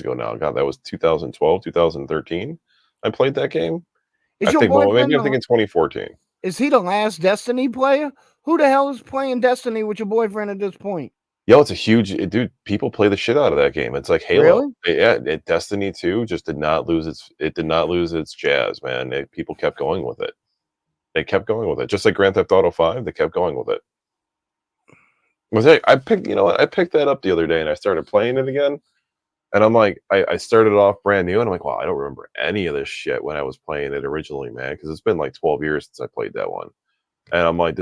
ago now. God, that was 2012, 2013. I played that game. I Is your think, well, maybe boyfriend I'm thinking 2014. is he the last Destiny player? Who the hell is playing Destiny with your boyfriend at this point? Yo, it's a huge dude. People play the shit out of that game. It's like Halo. Really? Yeah, Destiny 2 just did not lose its jazz, man. People kept going with it. They kept going with it, just like Grand Theft Auto 5. They kept going with it. I picked, you know what? I picked that up the other day and I started playing it again. And I'm like, I started off brand new and I'm like, wow, I don't remember any of this shit when I was playing it originally, man. Because it's been like 12 years since I played that one. And I'm like,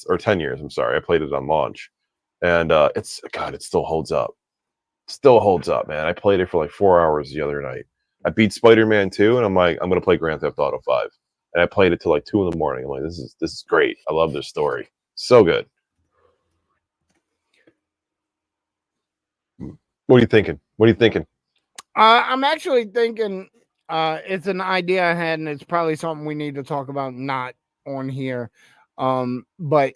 or 10 years. I'm sorry. I played it on launch. And it still holds up. Still holds up, man. I played it for like 4 hours the other night. I beat Spider-Man 2 and I'm like, I'm going to play Grand Theft Auto 5. And I played it till like 2 in the morning. I'm like, this is great. I love this story. So good. What are you thinking? What are you thinking? I'm actually thinking it's an idea I had, and it's probably something we need to talk about, not on here. But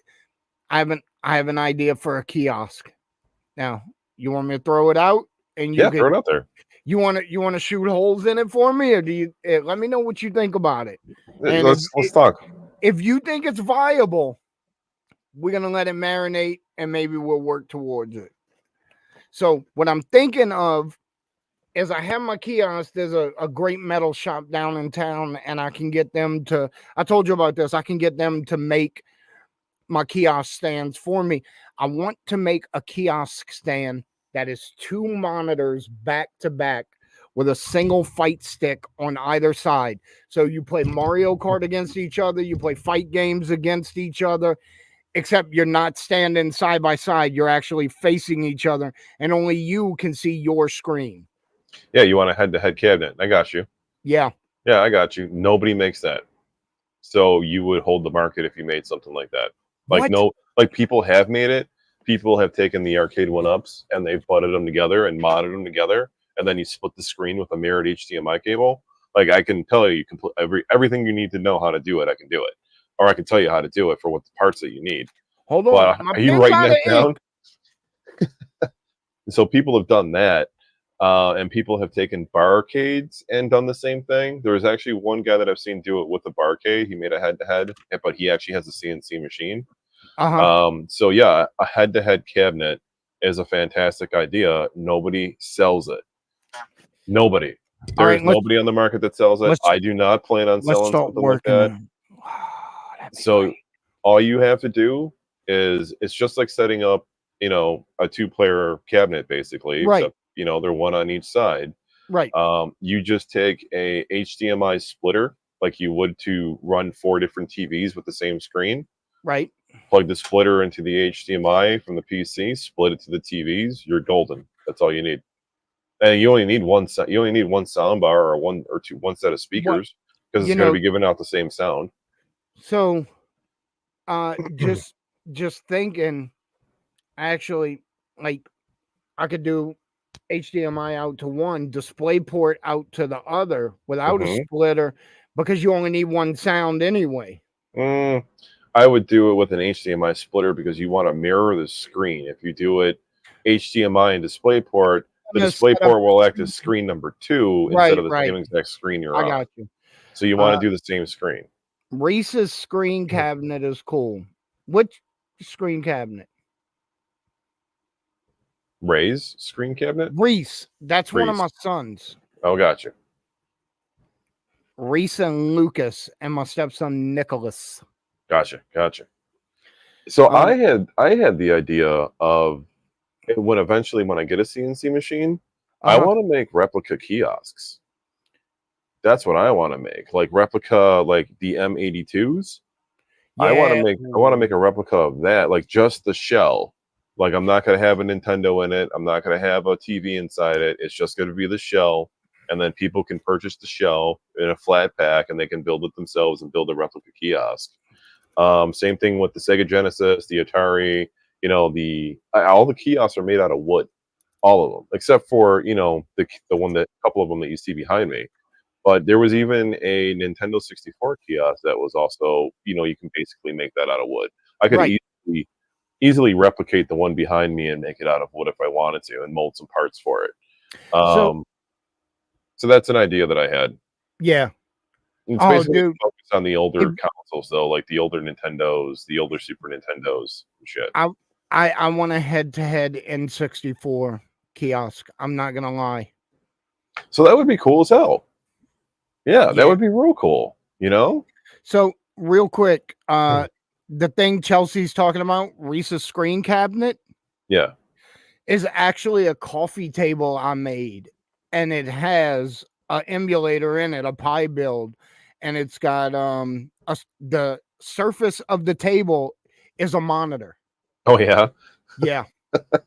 I have an idea for a kiosk. Now, you want me to throw it out, and Yeah, throw it out there. you want to shoot holes in it for me, or do you? Let me know what you think about it. And Let's talk. if you think it's viable, we're gonna let it marinate, and maybe we'll work towards it. So what I'm thinking of is I have my kiosk. There's a great metal shop down in town, and I can get them to. I told you about this. I can get them to make my kiosk stands for me. I want to make a kiosk stand that is 2 monitors back to back with a single fight stick on either side. So you play Mario Kart against each other, you play fight games against each other, except you're not standing side by side. You're actually facing each other, and only you can see your screen. Yeah, you want a head-to-head cabinet. I got you. Yeah. Yeah, I got you. Nobody makes that. So you would hold the market if you made something like that. Like What? like people have made it. People have taken the arcade one-ups and they've butted them together and modded them together, and then you split the screen with a mirrored HDMI cable. Like I can tell you can put everything you need to know how to do it. I can do it, or I can tell you how to do it for what the parts that you need. Hold on. But My are you pen's writing out that of ink. down? So people have done that. And people have taken barcades and done the same thing. There was actually one guy that I've seen do it with a barcade. He made a head-to-head, but he actually has a CNC machine. So yeah, a head-to-head cabinet is a fantastic idea. Nobody sells it. Nobody. All There's right, nobody on the market that sells it. I do not plan on let's selling start something like working that. on. That'd be So great. all you have to do is it's just like setting up, a 2-player cabinet basically, Right. except they're one on each side. Right. You just take a HDMI splitter like you would to run 4 different TVs with the same screen. Right. Plug the splitter into the HDMI from the PC, split it to the TVs. You're golden. That's all you need. And you only need one sound bar or one set of speakers because it's going to be giving out the same sound. So, just thinking, actually, like I could do HDMI out to one, DisplayPort out to the other without a splitter, because you only need one sound anyway. I would do it with an HDMI splitter because you want to mirror the screen. If you do it HDMI and DisplayPort, the DisplayPort will act as screen number 2 instead of the same exact screen you're on. I got you. So you want to do the same screen. Reese's screen cabinet is cool. Which screen cabinet? Ray's screen cabinet? Reese. That's one of my sons. Oh, gotcha. Reese and Lucas and my stepson Nicholas. Gotcha. So I had the idea of when I get a CNC machine, I want to make replica kiosks. That's what I want to make, like replica, like the M82s. Yeah. I want to make a replica of that, like just the shell. Like I'm not going to have a Nintendo in it. I'm not going to have a TV inside it. It's just going to be the shell. and then people can purchase the shell in a flat pack, and they can build it themselves and build a replica kiosk. Same thing with the Sega Genesis, the Atari. The all the kiosks are made out of wood, all of them, except for the one that couple of them that you see behind me. But there was even a Nintendo 64 kiosk that was also, you can basically make that out of wood. I could Right. easily replicate the one behind me and make it out of wood if I wanted to, and mold some parts for it. So Um, so that's an idea that I had. yeah. It's Oh, basically dude. focused on the If older consoles, though, like the older Nintendos, the older Super Nintendos, and shit. I want a head-to-head N64 kiosk. I'm not gonna lie. So that would be cool as hell. Yeah, that Yeah. would be real cool. So real quick, the thing Chelsea's talking about, Reese's screen cabinet, Yeah. is actually a coffee table I made, and it has an emulator in it, a Pi build, and it's got the surface of the table is a monitor. Oh yeah, Yeah.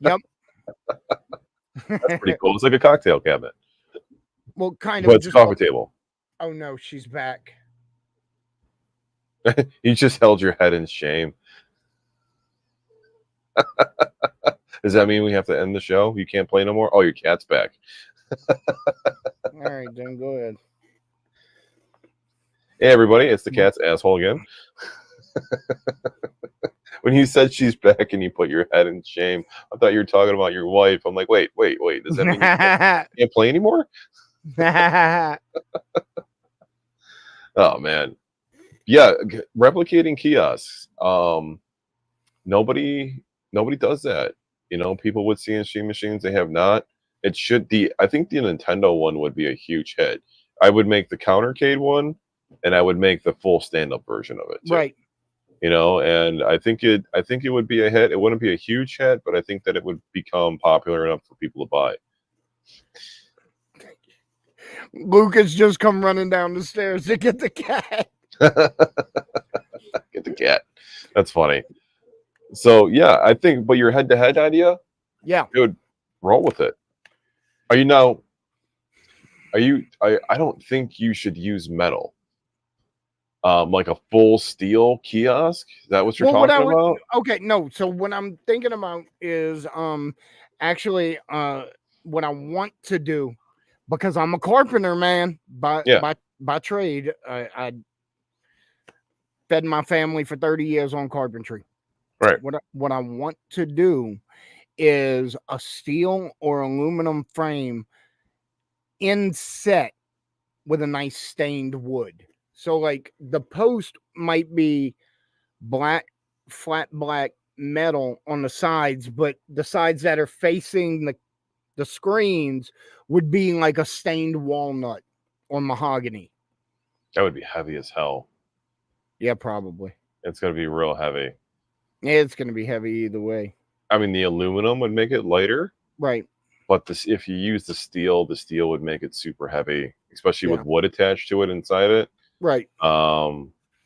Yep. that's pretty cool. It's like a cocktail cabinet, Well, kind but of it's a just. coffee table. Oh no, she's back. You just held your head in shame. Does that mean we have to end the show? You can't play no more? Oh, your cat's back. All right, then go ahead. Hey, everybody, it's the cat's asshole again. When you said she's back and you put your head in shame, I thought you were talking about your wife. I'm like, wait. Does that mean you can't play anymore? Oh, man. Yeah, replicating kiosks. Nobody does that. People with CNC machines, they have not. I think the Nintendo one would be a huge hit. I would make the countercade one, and I would make the full stand-up version of it too. Right. And I think it would be a hit. It wouldn't be a huge hit, but I think that it would become popular enough for people to buy. Lucas just come running down the stairs to get the cat. Get the cat. That's funny. So yeah, I think, but your head-to-head idea, Yeah, dude, roll with it. I don't think you should use metal. Like a full steel kiosk. Is that what you're talking about? Okay, no. So what I'm thinking about is actually what I want to do, because I'm a carpenter, man, by trade. I fed my family for 30 years on carpentry. Right. What I want to do is a steel or aluminum frame inset with a nice stained wood. So like the post might be flat black metal on the sides, but the sides that are facing the screens would be like a stained walnut or mahogany. That would be heavy as hell. Yeah, probably. It's gonna be real heavy. Yeah, it's gonna be heavy either way. I mean, the aluminum would make it lighter, Right. but if you use the steel would make it super heavy, especially with wood attached to it inside it. Right.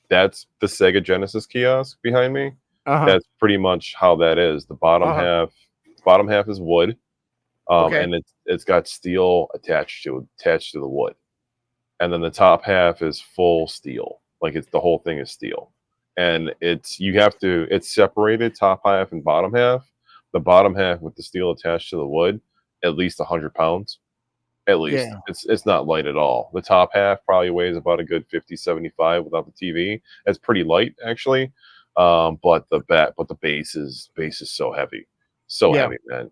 That's the Sega Genesis kiosk behind me. That's pretty much how that is. The bottom half is wood, and it's got steel attached to the wood, and then the top half is full steel. Like the whole thing is steel, and it's separated, top half and bottom half. The bottom half with the steel attached to the wood, at least 100 pounds. At least. Yeah. It's not light at all. The top half probably weighs about a good 50, 75 without the TV. It's pretty light actually. But the base is so heavy. So heavy, man.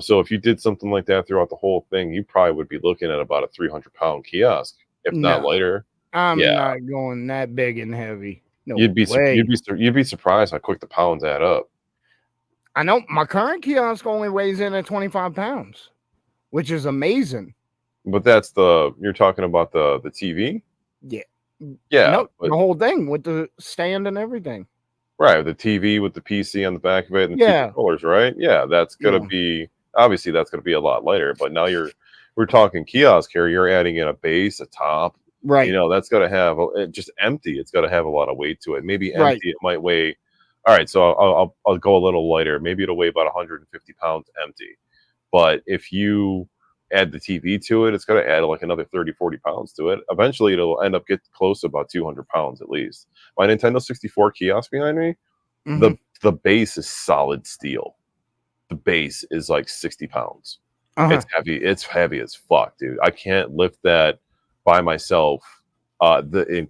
So if you did something like that throughout the whole thing, you probably would be looking at about a 300-pound kiosk, if not lighter. I'm not going that big and heavy. No you'd be way. you'd be surprised how quick the pounds add up. I know my current kiosk only weighs in at 25 pounds, which is amazing. But you're talking about the TV? Yeah. Yeah. No, the whole thing with the stand and everything. Right, the TV with the PC on the back of it and the two controllers, right? Yeah, that's gonna be obviously that's gonna be a lot lighter. But now we're talking kiosk here. You're adding in a base, a top, right? That's gonna have just empty. It's gonna have a lot of weight to it. Maybe empty, it might weigh. All right, so I'll go a little lighter. Maybe it'll weigh about 150 pounds empty. But if you add the TV to it, it's going to add like another 30, 40 pounds to it. Eventually, it'll end up get close to about 200 pounds at least. My Nintendo 64 kiosk behind me, Mhm. the base is solid steel. The base is like 60 pounds. Uh-huh. It's heavy. It's heavy as fuck, dude. I can't lift that by myself.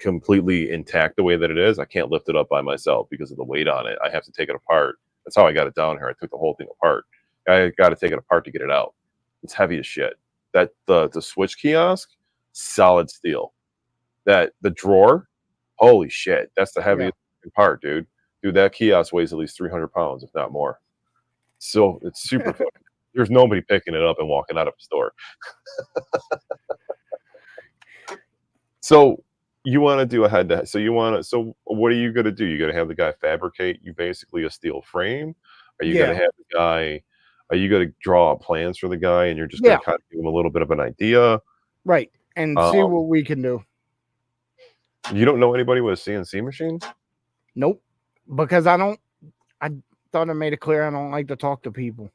Completely intact the way that it is. I can't lift it up by myself because of the weight on it. I have to take it apart. That's how I got it down here. I took the whole thing apart. I got to take it apart to get it out. It's heavy as shit. That the Switch kiosk, solid steel. That the drawer, holy shit, that's the Yeah. heaviest part, dude. Dude, that kiosk weighs at least 300 pounds, if not more. So it's super fucking. There's nobody picking it up and walking out of a store. So you want to do a head to head. So what are you going to do? You going to have the guy fabricate you basically a steel frame? Are you going to Yeah. have the guy? Are you going to draw plans for the guy and you're just going Yeah. to kind of give him a little bit of an idea? Right. And see Um, what we can do. you don't know anybody with a CNC machine? Nope. Because I thought I made it clear I don't like to talk to people.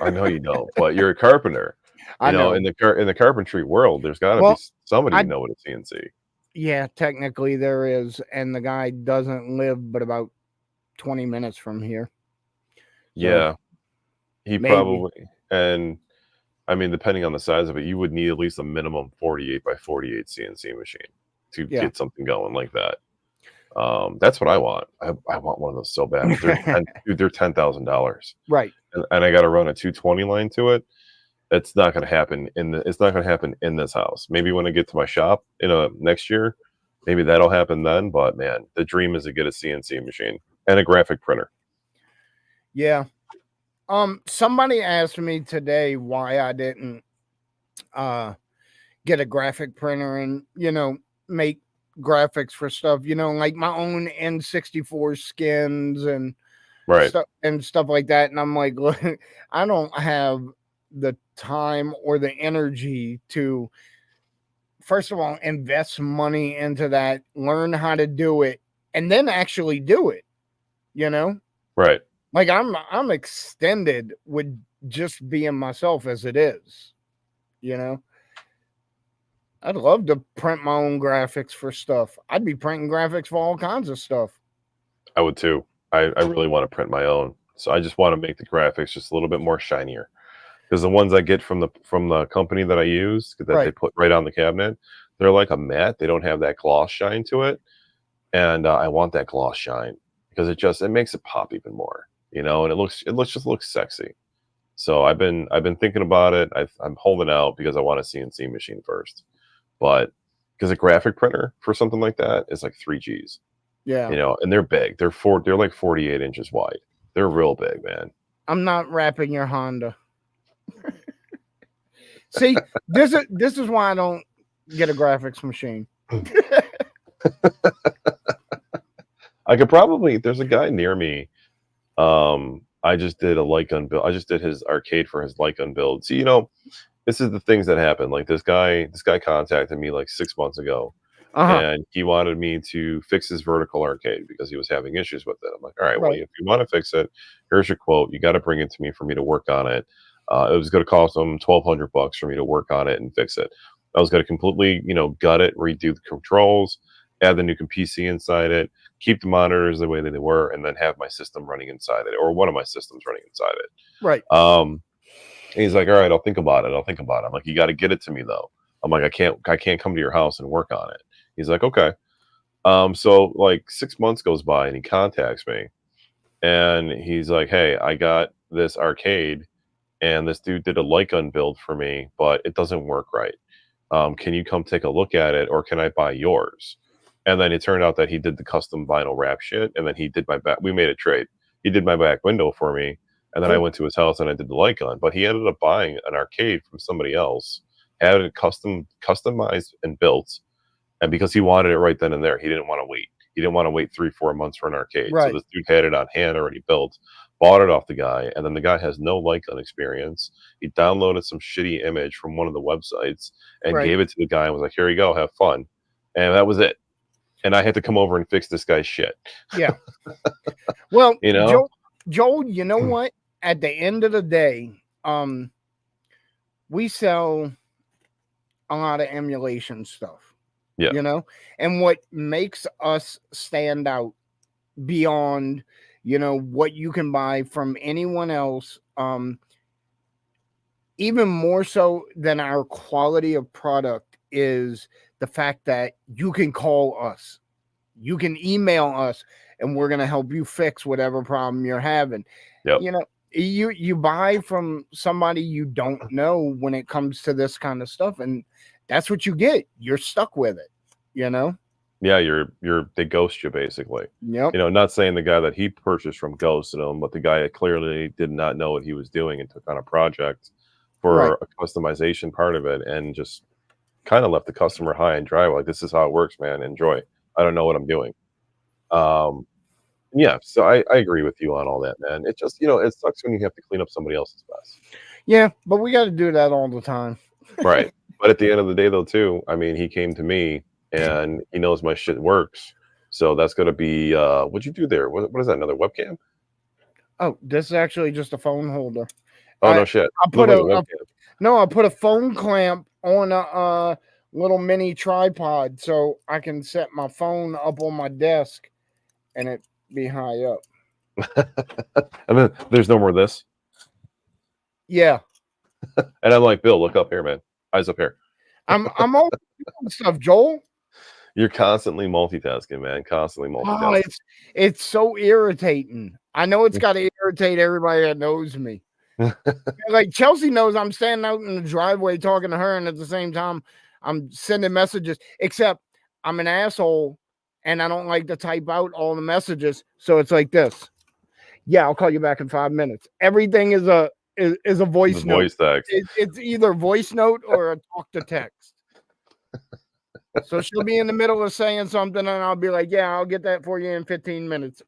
I know you don't, but you're a carpenter. I know. In the carpentry world, there's got to be Well, somebody I you know with a CNC. yeah, technically there is, and the guy doesn't live but about 20 minutes from here. Yeah, he maybe. probably, and I mean, depending on the size of it, you would need at least a minimum 48 by 48 CNC machine to Yeah. get something going like that. That's what I want. I want one of those so bad. They're $10,000, Right. and I got to run a 220 line to it. It's not going to happen it's not going to happen in this house. Maybe when I get to my shop next year, maybe that'll happen then. But man, the dream is to get a CNC machine and a graphic printer. Yeah. Somebody asked me today why I didn't get a graphic printer and make graphics for stuff, like my own N64 skins and Right. stuff like that. And I'm like, look, I don't have the time or the energy to, first of all, invest money into that, learn how to do it, and then actually do it. Right. Like I'm extended with just being myself as it is. I'd love to print my own graphics for stuff. I'd be printing graphics for all kinds of stuff. I would too. I really want to print my own. So I just want to make the graphics just a little bit more shinier. Because the ones I get from the company that I use, that they put right on the cabinet, they're like a matte. They don't have that gloss shine to it. And I want that gloss shine because it makes it pop even more, and it just looks sexy. So I've been thinking about it. I'm holding out because I want a CNC machine first, but because a graphic printer for something like that is like 3Gs. Yeah. And they're big. They're like 48 inches wide. They're real big, man. I'm not wrapping your Honda. See, this is why I don't get a graphics machine. I could probably. There's a guy near me. I just did a light gun build. I just did his arcade for his light gun build. See, this is the things that happen. Like this guy contacted me like 6 months ago, and he wanted me to fix his vertical arcade because he was having issues with it. I'm like, all right, well, if you want to fix it, here's your quote. You got to bring it to me for me to work on it. It was going to cost him $1,200 for me to work on it and fix it. I was going to completely, gut it, redo the controls, add the new PC inside it, keep the monitors the way that they were, and then have my system running inside it, or one of my systems running inside it. Right. And he's like, all right, I'll think about it. I'm like, you got to get it to me though. I'm like, I can't come to your house and work on it. He's like, okay. So like 6 months goes by and he contacts me and he's like, hey, I got this arcade and this dude did a light gun build for me, but it doesn't work right. Can you come take a look at it or can I buy yours? And then it turned out that he did the custom vinyl wrap shit. And then he did my back. We made a trade. He did my back window for me. And then I went to his house and I did the light gun. But he ended up buying an arcade from somebody else, had it customized and built. And because he wanted it right then and there, he didn't want to wait. He didn't want to wait 3-4 months for an arcade. Right. So this dude had it on hand already built, bought it off the guy, and then the guy has no light gun experience. He downloaded some shitty image from one of the websites and gave it to the guy and was like, here you go, have fun. And that was it. And I had to come over and fix this guy's shit. Yeah. Well, Joel, you know what? At the end of the day, we sell a lot of emulation stuff, Yeah. and what makes us stand out beyond, what you can buy from anyone else, even more so than our quality of product, is the fact that you can call us, you can email us, and we're going to help you fix whatever problem you're having. Yep. You buy from somebody you don't know when it comes to this kind of stuff, and that's what you get. You're stuck with it, Yeah, they ghost you basically. Yep. Not saying the guy that he purchased from ghosted him, but the guy that clearly did not know what he was doing and took on a project for a customization part of it and just kind of left the customer high and dry. Like, this is how it works, man. Enjoy. I don't know what I'm doing. Yeah, so I agree with you on all that, man. It just, it sucks when you have to clean up somebody else's mess. Yeah, but we got to do that all the time. Right. But at the end of the day, though, too, I mean, he came to me and he knows my shit works. So that's going to be, what'd you do there? What is that, another webcam? Oh, this is actually just a phone holder. Oh, no shit. I put I put a phone clamp on a little mini tripod so I can set my phone up on my desk and it be high up. And then there's no more of this. Yeah. And I'm like, Bill, look up here, man. Eyes up here. I'm always doing stuff, Joel. You're constantly multitasking, man. Constantly multitasking. Oh, it's so irritating. I know it's got to irritate everybody that knows me. Like Chelsea knows I'm standing out in the driveway talking to her, and at the same time I'm sending messages, except I'm an asshole and I don't like to type out all the messages, so it's like this. Yeah, I'll call you back in 5 minutes. Everything is a voice note. Voice text. It's either voice note or a talk to text. So she'll be in the middle of saying something and I'll be like, yeah, I'll get that for you in 15 minutes.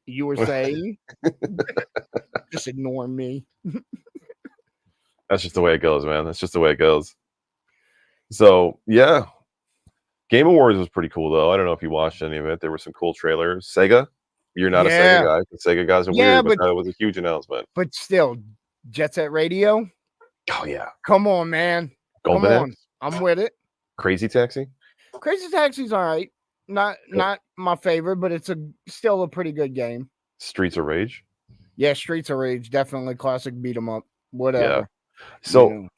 You were saying? Just ignore me. That's just the way it goes, man. That's just the way it goes. So, yeah. Game Awards was pretty cool, though. I don't know if you watched any of it. There were some cool trailers. Sega? You're not a Sega guy. The Sega guys are weird, but that was a huge announcement. But still, Jet Set Radio? Oh, yeah. Come on, man. Come on. I'm with it. Crazy Taxi? Crazy Taxi's all right. Not my favorite, but it's still a pretty good game. Streets of Rage? Yeah, Streets of Rage. Definitely classic beat 'em up. Whatever. Yeah. So,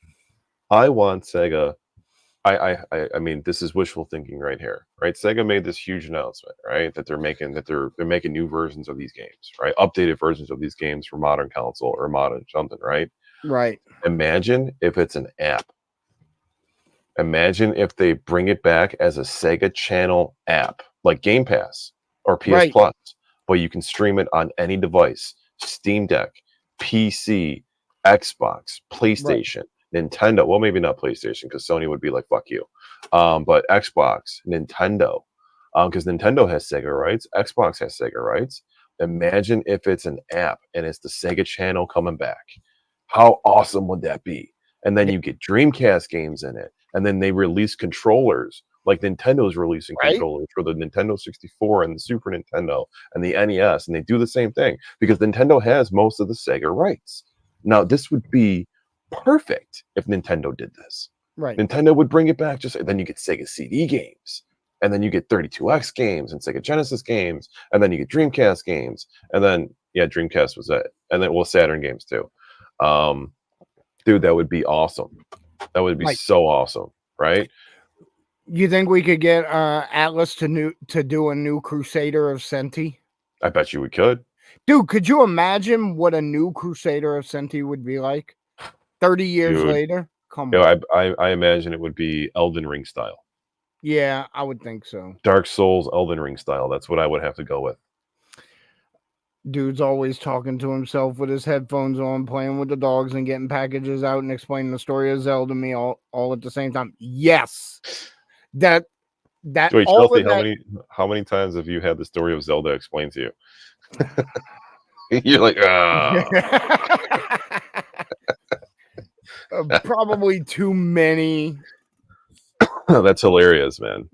I want Sega. I mean, this is wishful thinking right here, right? Sega made this huge announcement, right? That they're making new versions of these games, right? Updated versions of these games for modern console or modern something, right? Right. Imagine if it's an app. Imagine if they bring it back as a Sega Channel app, like Game Pass or PS Plus, but you can stream it on any device: Steam Deck, PC, Xbox, PlayStation. Nintendo, well, maybe not PlayStation because Sony would be like, fuck you. But Xbox, Nintendo, because Nintendo has Sega rights, Xbox has Sega rights. Imagine if it's an app and it's the Sega Channel coming back. How awesome would that be? And then you get Dreamcast games in it. And then they release controllers, like Nintendo's releasing controllers for the Nintendo 64 and the Super Nintendo and the NES. And they do the same thing because Nintendo has most of the Sega rights. Now, this would be perfect if Nintendo did this. Right. Nintendo would bring it back. Then you get Sega CD games, and then you get 32X games and Sega Genesis games, and then you get Dreamcast games, and then Dreamcast was it, and then Saturn games too. Dude, that would be awesome. That would be so awesome, right? You think we could get Atlas to do a new Crusader of Senti? I bet you we could. Dude, could you imagine what a new Crusader of Senti would be like 30 years later? Come on. I imagine it would be Elden Ring style. Yeah, I would think so. Dark Souls, Elden Ring style. That's what I would have to go with. Dude's always talking to himself with his headphones on, playing with the dogs and getting packages out and explaining the story of Zelda to me all at the same time. Yes. Wait, Chelsea, how many times have you had the story of Zelda explained to you? You're like, probably too many. That's hilarious, man.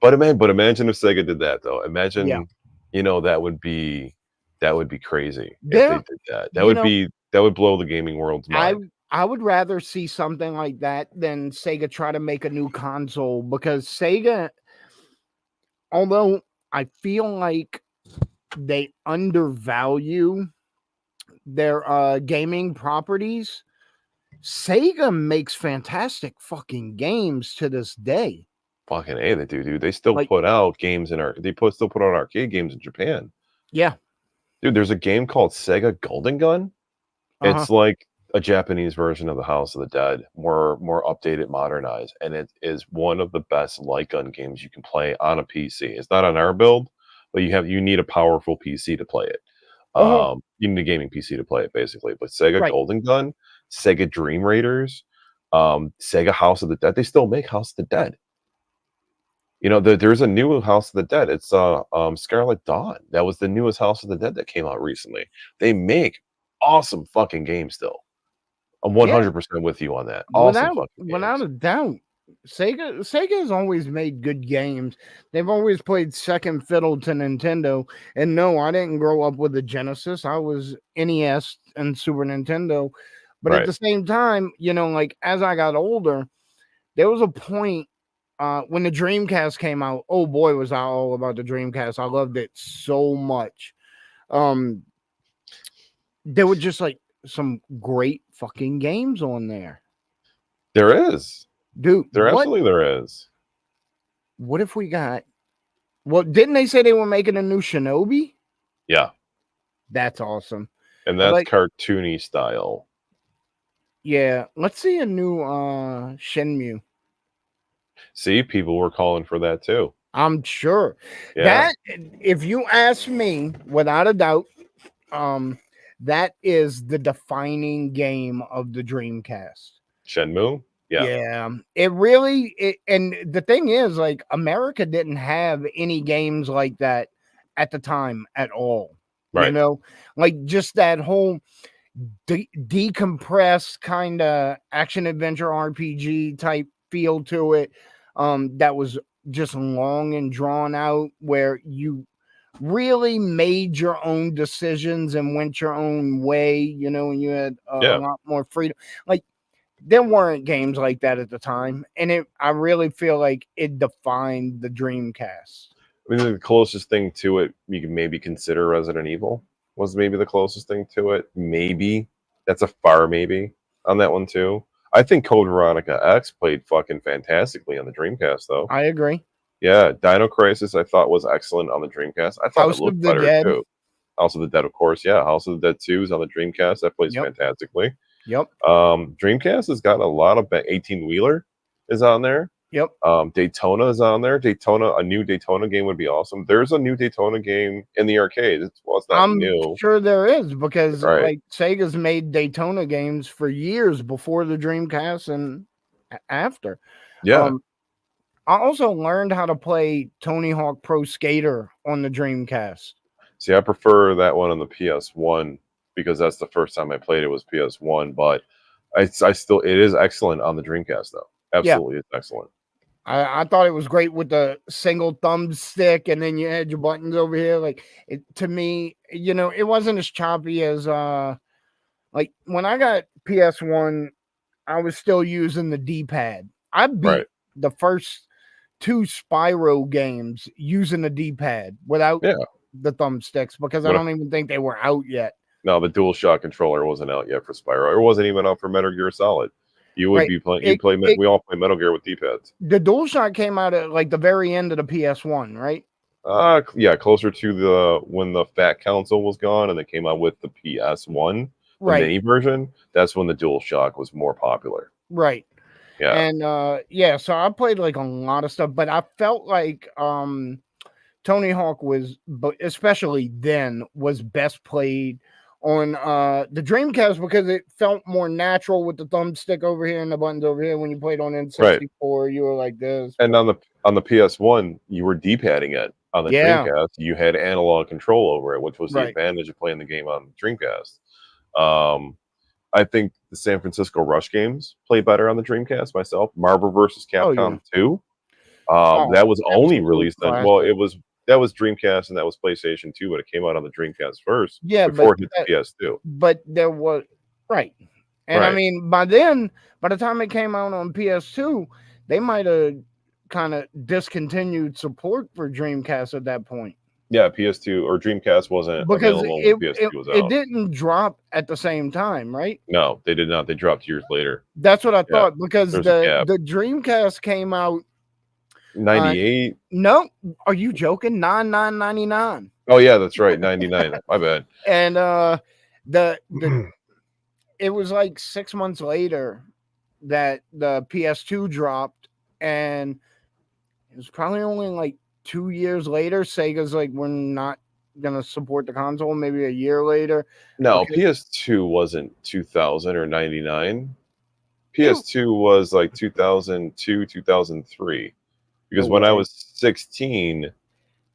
But imagine if Sega did that, though. Imagine, that would be crazy if they did that. That would blow the gaming world's mind. I would rather see something like that than Sega try to make a new console, because Sega, although I feel like they undervalue their gaming properties, Sega makes fantastic fucking games to this day. Fucking A, they do, dude. They still Like, put out games in still put out arcade games in Japan. yeah, Dude, there's a game called Sega Golden Gun. uh-huh. It's like a Japanese version of the House of the Dead, more updated, modernized, and it is one of the best light gun games you can play on a PC. It's not on our build, but you need a powerful PC to play it. Uh-huh. You need a gaming PC to play it, basically. But Sega Right. Golden Gun, Sega Dream Raiders, Sega House of the Dead. They still make House of the Dead. You know, there's a new House of the Dead. It's Scarlet Dawn. That was the newest House of the Dead that came out recently. They make awesome fucking games still. I'm Yeah, 100% with you on that. Awesome fucking without games. a doubt. Sega has always made good games. They've always played second fiddle to Nintendo. And no, I didn't grow up with the Genesis. I was NES and Super Nintendo. But at Right. the same time, like as I got older, there was a point when the Dreamcast came out. Oh boy, was I all about the Dreamcast. I loved it so much. There were just like some great fucking games on there. There is. Dude, There is. what if we got, well, didn't they say they were making a new Shinobi? Yeah. That's awesome. And I'd that's like, cartoony style. yeah, let's see a new Shenmue. See, people were calling for that too. I'm sure Yeah. that, if you ask me, without a doubt, that is the defining game of the Dreamcast. Shenmue? Yeah. It really, and the thing is, like, America didn't have any games like that at the time at all. Right. Like just that whole decompressed kind of action adventure RPG type feel to it. That was just long and drawn out, where you really made your own decisions and went your own way, and you had a Yeah. lot more freedom. Like, there weren't games like that at the time, and I really feel like it defined the Dreamcast. I mean, the closest thing to it you can maybe consider Resident Evil was maybe the closest thing to it. Maybe. That's a far maybe on that one too. I think Code Veronica X played fucking fantastically on the Dreamcast though. I agree. Yeah, Dino Crisis I thought was excellent on the Dreamcast. I thought House it looked of the better Dead. too. House of the Dead, of course. Yeah, House of the Dead 2 is on the Dreamcast. That plays Yep. fantastically. Yep. Dreamcast has got a lot of 18-wheeler is on there. Yep. Daytona is on there. A new Daytona game would be awesome. There's a new Daytona game in the arcade. It's not I'm new. sure there is, because Right. like Sega's made Daytona games for years before the Dreamcast and after. Yeah. I also learned how to play Tony Hawk Pro Skater on the Dreamcast. See, I prefer that one on the PS1 because that's the first time I played it was PS1. But I still, it is excellent on the Dreamcast though. Absolutely, it's excellent. I thought it was great with the single thumbstick, and then you had your buttons over here. Like, to me, it wasn't as choppy as like when I got PS1, I was still using the D-pad. I beat the first 2 Spyro games using the D-pad without the thumbsticks, because I don't even think they were out yet. No, the DualShock controller wasn't out yet for Spyro. It wasn't even out for Metal Gear Solid. You would be playing. We all play Metal Gear with D-pads. The DualShock came out at like the very end of the PS1, right? Yeah, closer to when the fat console was gone and they came out with the PS1, the mini version. That's when the DualShock was more popular. Right. Yeah. And so I played like a lot of stuff, but I felt like Tony Hawk was, but especially then, was best played on the Dreamcast, because it felt more natural with the thumbstick over here and the buttons over here. When you played on N64, you were like this. And on the PS1, you were D-padding it. On the Dreamcast, you had analog control over it, which was the advantage of playing the game on the Dreamcast. I think the San Francisco Rush games play better on the Dreamcast myself. Marvel vs. Capcom 2. That was only released on, that was Dreamcast and that was PlayStation 2, but it came out on the Dreamcast first before it hit the PS2. But there was, And I Right. mean, by the time it came out on PS2, they might have kind of discontinued support for Dreamcast at that point Yeah, PS2 or Dreamcast wasn't because available when PS2 was it out. didn't drop at the same time, right? No, they did not. They dropped years later. That's what I Yeah, thought because there's a gap. the Dreamcast came out. 98. No, are you joking? 99.99. Oh yeah, that's right. 99. My bad. And the it was like 6 months later that the PS2 dropped, and it was probably only like 2 years later. Sega's like, we're not gonna support the console. Maybe a year later. No, Because PS2 wasn't 2000 or 99. it, PS2 was like 2002, 2003. Because no when I way. was 16,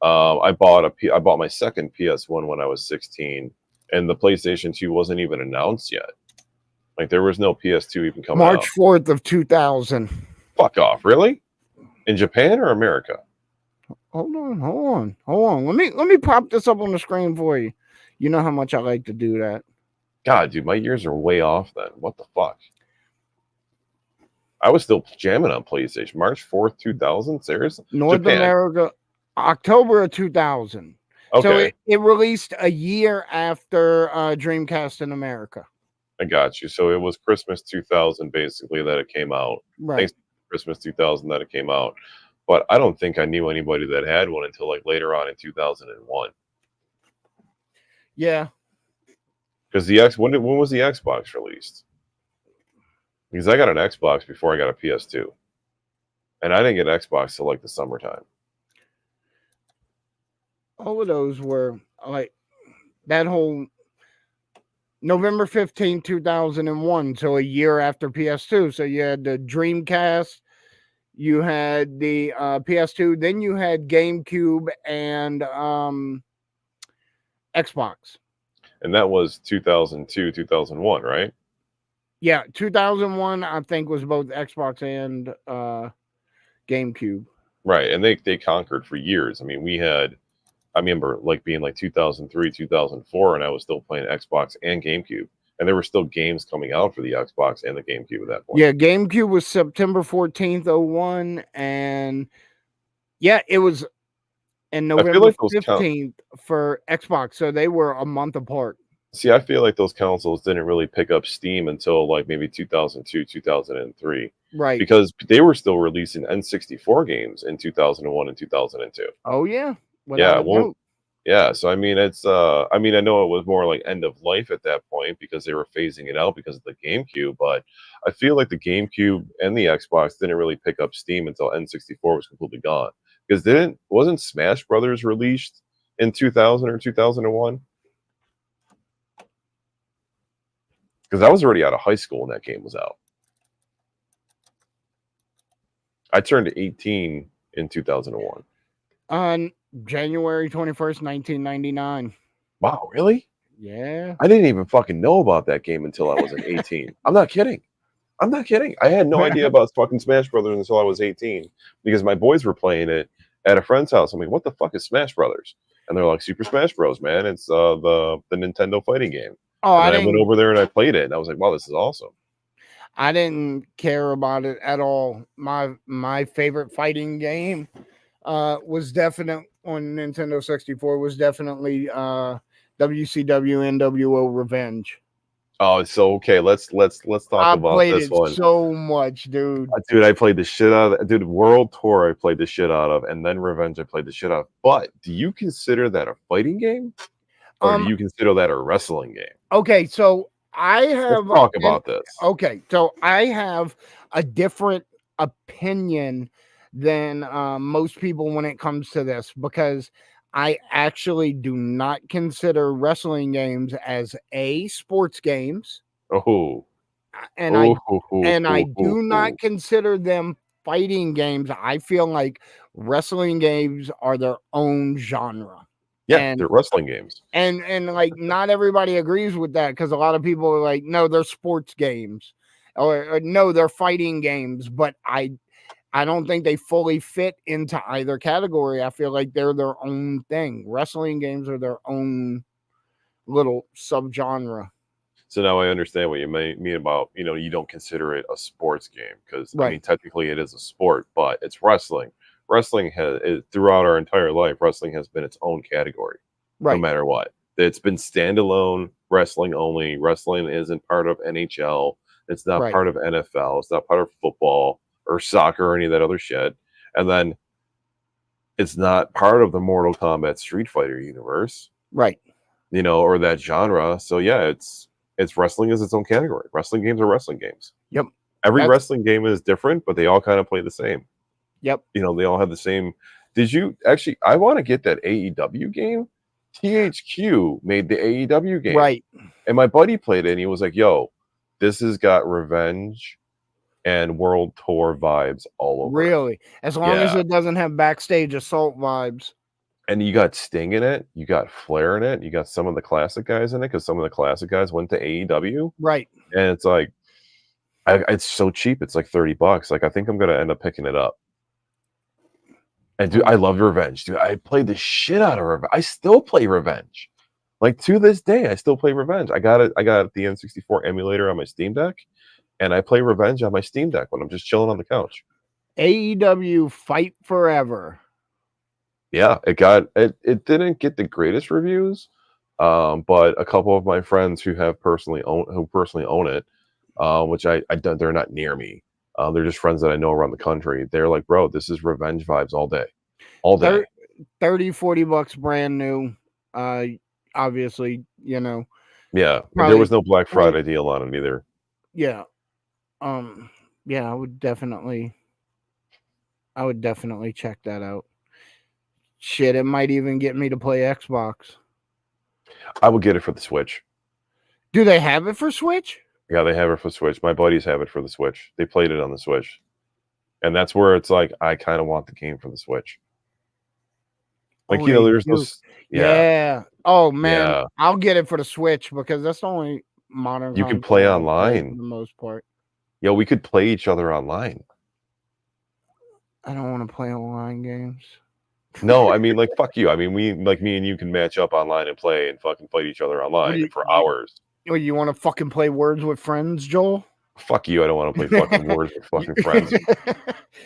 I bought my second PS1 when I was 16, and the PlayStation 2 wasn't even announced yet. Like there was no PS2 even coming March out. 4th of 2000. Fuck off, really? In Japan or America? Hold on. Let me pop this up on the screen for you. You know how much I like to do that. God, dude, my years are way off then. What the fuck? I was still jamming on PlayStation. March 4th, 2000? Seriously? North Japan. America, October of 2000. So Okay. it released a year after Dreamcast in America. I got you. So it was Christmas 2000 basically that it came out. Right. Thanks to Christmas 2000 that it came out. But I don't think I knew anybody that had one until like later on in 2001. Yeah. Because when was the Xbox released? Because I got an Xbox before I got a PS2. And I didn't get an Xbox till like the summertime. All of those were like that whole November 15th, 2001. So a year after PS2. So you had the Dreamcast, you had the PS2, then you had GameCube and Xbox. And that was 2002, 2001, right? Yeah, 2001 I think was both Xbox and GameCube. Right. And they conquered for years. I mean, I remember like being like 2003, 2004, and I was still playing Xbox and GameCube. And there were still games coming out for the Xbox and the GameCube at that point. Yeah, GameCube was September 14th, 01. And yeah, it was in November 15th for Xbox. So they were a month apart. See, I feel like those consoles didn't really pick up steam until like maybe 2002, 2003. Right. Because they were still releasing N64 games in 2001 and 2002. Oh, yeah. Yeah, well, yeah. So I mean, I mean, I know it was more like end of life at that point because they were phasing it out because of the GameCube. But I feel like the GameCube and the Xbox didn't really pick up steam until N64 was completely gone. Because wasn't Smash Brothers released in 2000 or 2001? Because I was already out of high school when that game was out. I turned 18 in 2001. On January 21st, 1999. Wow, really? Yeah. I didn't even fucking know about that game until I was 18. I'm not kidding. I had no idea about fucking Smash Brothers until I was 18 because my boys were playing it at a friend's house. I'm like, what the fuck is Smash Brothers? And they're like, Super Smash Bros, man. It's the Nintendo fighting game. Oh, and I went over there and I played it, and I was like, wow, this is awesome. I didn't care about it at all. My favorite fighting game was definitely on Nintendo 64 was definitely WCW NWO Revenge. Oh, so okay, let's talk about this one. So much, dude. Dude, I played the shit out of it. Dude, World Tour I played the shit out of, and then Revenge I played the shit out of. But do you consider that a fighting game? Or do you consider that a wrestling game? Okay, so Let's talk about this. Okay, so I have a different opinion than most people when it comes to this because I actually do not consider wrestling games as sports games. Oh. And I do not consider them fighting games. I feel like wrestling games are their own genre. Yeah, they're wrestling games. And like not everybody agrees with that because a lot of people are like, no, they're sports games. Or no, they're fighting games, but I don't think they fully fit into either category. I feel like they're their own thing. Wrestling games are their own little subgenre. So now I understand what you mean about, you don't consider it a sports game because, I mean, Right. technically it is a sport, but it's wrestling. Wrestling throughout our entire life, wrestling has been its own category, no Right. matter what. It's been standalone, wrestling only. Wrestling isn't part of NHL. It's not Right. part of NFL. It's not part of football or soccer or any of that other shit. And then it's not part of the Mortal Kombat Street Fighter universe, Right. or that genre. So yeah, it's wrestling is its own category. Wrestling games are wrestling games. Yep. Every That's wrestling game is different, but they all kind of play the same. yep. They all have the same. Did you actually? I want to get that AEW game. THQ made the AEW game, Right. and my buddy played it, and he was like, "Yo, this has got revenge and world tour vibes all over it." Really. As long as Yeah, it doesn't have backstage assault vibes. and you got Sting in it, you got Flair in it, you got some of the classic guys in it because some of the classic guys went to AEW, Right. and it's like, it's so cheap. It's like $30. Like I think I'm gonna end up picking it up. And dude, I love Revenge. Dude, I played the shit out of Revenge. I still play Revenge. Like to this day, I still play Revenge. I got the N64 emulator on my Steam Deck, and I play Revenge on my Steam Deck when I'm just chilling on the couch. AEW Fight Forever. Yeah, it didn't get the greatest reviews, but a couple of my friends who personally own it, which I don't, they're not near me. They're just friends that I know around the country. They're like, bro, this is Revenge vibes all day. All day. $30-$40 brand new. Obviously, Yeah. Probably, there was no Black Friday deal on it either. Yeah. Yeah, I would definitely check that out. Shit, it might even get me to play Xbox. I would get it for the Switch. Do they have it for Switch? Yeah, they have it for Switch. My buddies have it for the Switch. They played it on the Switch. And that's where it's like, I kind of want the game for the Switch. Like, there's those. Yeah. Oh, man. Yeah. I'll get it for the Switch because that's the only modern You can play online. for the most part. Yeah, we could play each other online. I don't want to play online games. No, I mean, like, fuck you. I mean, me and you can match up online and play and fucking fight each other online for hours. You want to fucking play Words with Friends, Joel? Fuck you. I don't want to play fucking Words with fucking friends.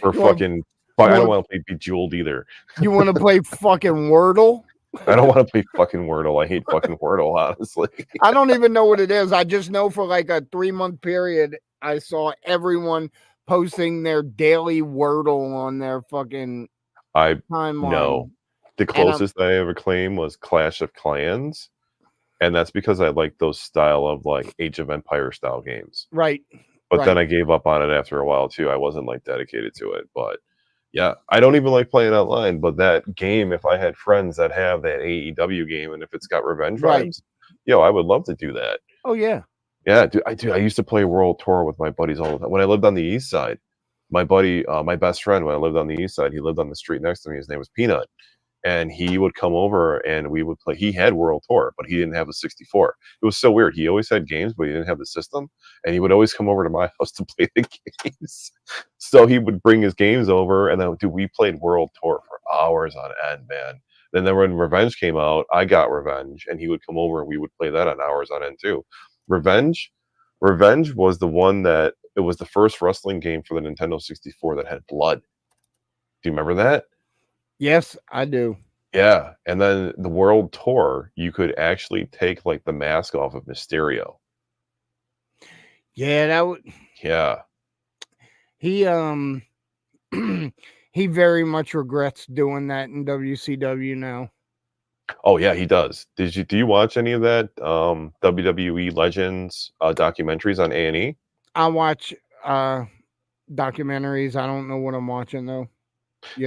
Or fucking... I don't want to play Bejeweled either. You want to play fucking Wordle? I don't want to play fucking Wordle. I hate fucking Wordle, honestly. I don't even know what it is. I just know for like a 3-month period, I saw everyone posting their daily Wordle on their fucking timeline. No. The closest I ever claimed was Clash of Clans. And that's because I like those style of like Age of Empire style games. Right. But then I gave up on it after a while too. I wasn't like dedicated to it. But yeah, I don't even like playing online. But that game, if I had friends that have that AEW game and if it's got revenge vibes, I would love to do that. Oh yeah. Yeah, dude, I used to play World Tour with my buddies all the time. When I lived on the East Side, my buddy, my best friend, when I lived on the East Side, he lived on the street next to me. His name was Peanut. And he would come over and we would play. He had World Tour, but he didn't have a 64. It was so weird. He always had games, but he didn't have the system. And he would always come over to my house to play the games. So he would bring his games over, and then we played World Tour for hours on end, man. Then when Revenge came out, I got Revenge, and he would come over and we would play that on hours on end too. Revenge was the one that it was the first wrestling game for the Nintendo 64 that had blood. Do you remember that? Yes, I do. Yeah, and then the World Tour, you could actually take like the mask off of Mysterio. Yeah, that would. Yeah. He he very much regrets doing that in WCW now. Oh yeah, he does. Do you watch any of that WWE Legends documentaries on A&E? I watch documentaries. I don't know what I'm watching though.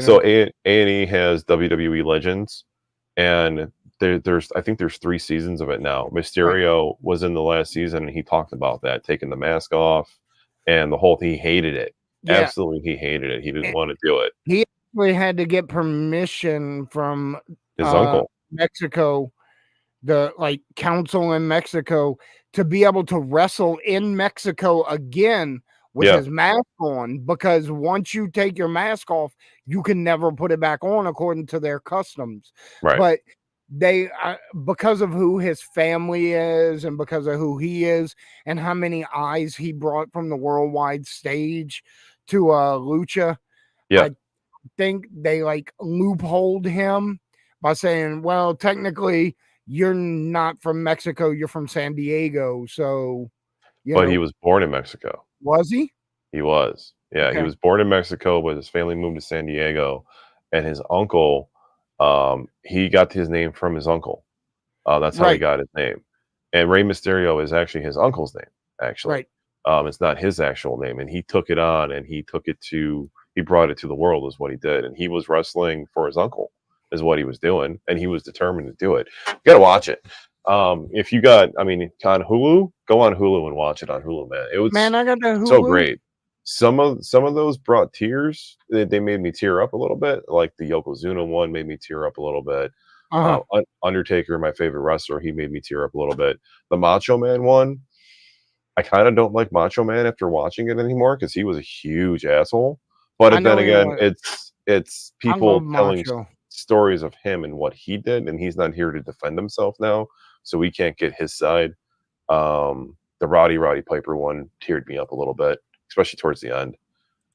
So A&E has WWE Legends, and I think there's 3 seasons of it now. Mysterio was in the last season, and he talked about that, taking the mask off, and he hated it. Yeah. Absolutely, he hated it. He didn't want to do it. He actually had to get permission from his uncle, Mexico, the council in Mexico, to be able to wrestle in Mexico again with his mask on, because once you take your mask off, you can never put it back on according to their customs. Right. But they because of who his family is and because of who he is and how many eyes he brought from the worldwide stage to lucha. Yeah, I think they like loopholed him by saying, well, technically you're not from Mexico, you're from San Diego, so but he was born in Mexico. was he? He was. Yeah, he Okay. was born in Mexico, but his family moved to San Diego, and his uncle, he got his name from his uncle. That's how he Right, got his name. And Rey Mysterio is actually his uncle's name, actually. right. It's not his actual name, and he took it on and he brought it to the world is what he did. And he was wrestling for his uncle is what he was doing, and he was determined to do it. You gotta watch it. If you got, I mean, on Hulu, go on Hulu and watch it on Hulu, man. It was Man, I got the so Hulu. great. Some of those brought tears. They made me tear up a little bit. Like the Yokozuna one made me tear up a little bit. Uh-huh. Undertaker, my favorite wrestler, he made me tear up a little bit. The Macho Man one, I kind of don't like Macho Man after watching it anymore because he was a huge asshole. I But then know he again, was. it's I love people telling Macho. stories of him and what he did, and he's not here to defend himself now, so we can't get his side. The Roddy Piper one teared me up a little bit, especially towards the end.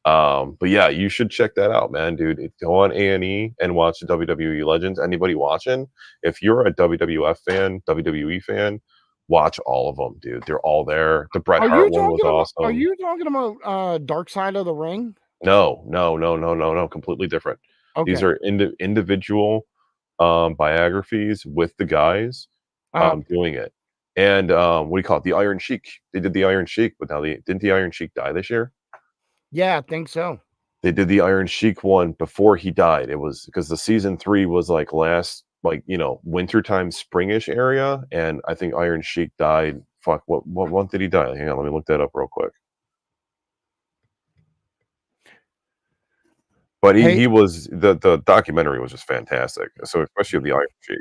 But yeah, you should check that out, man, dude. Go on A&E and watch the WWE Legends. Anybody watching? If you're a WWF fan, WWE fan, watch all of them, dude. They're all there. The Bret Hart one was Are awesome. you talking about Dark Side of the Ring? No, no, no, no, no, no. Completely different. These Okay. are individual biographies with the guys Uh doing it. And what do you call it? The Iron Sheik. They did the Iron Sheik, but now didn't the Iron Sheik die this year? yeah, I think so. They did the Iron Sheik one before he died. It was because the season 3 was like last, like, wintertime, springish area, and I think Iron Sheik died. Fuck, what month did he die? Hang on, let me look that up real quick. But Hey, he was the documentary was just fantastic. So especially of the Iron Sheik.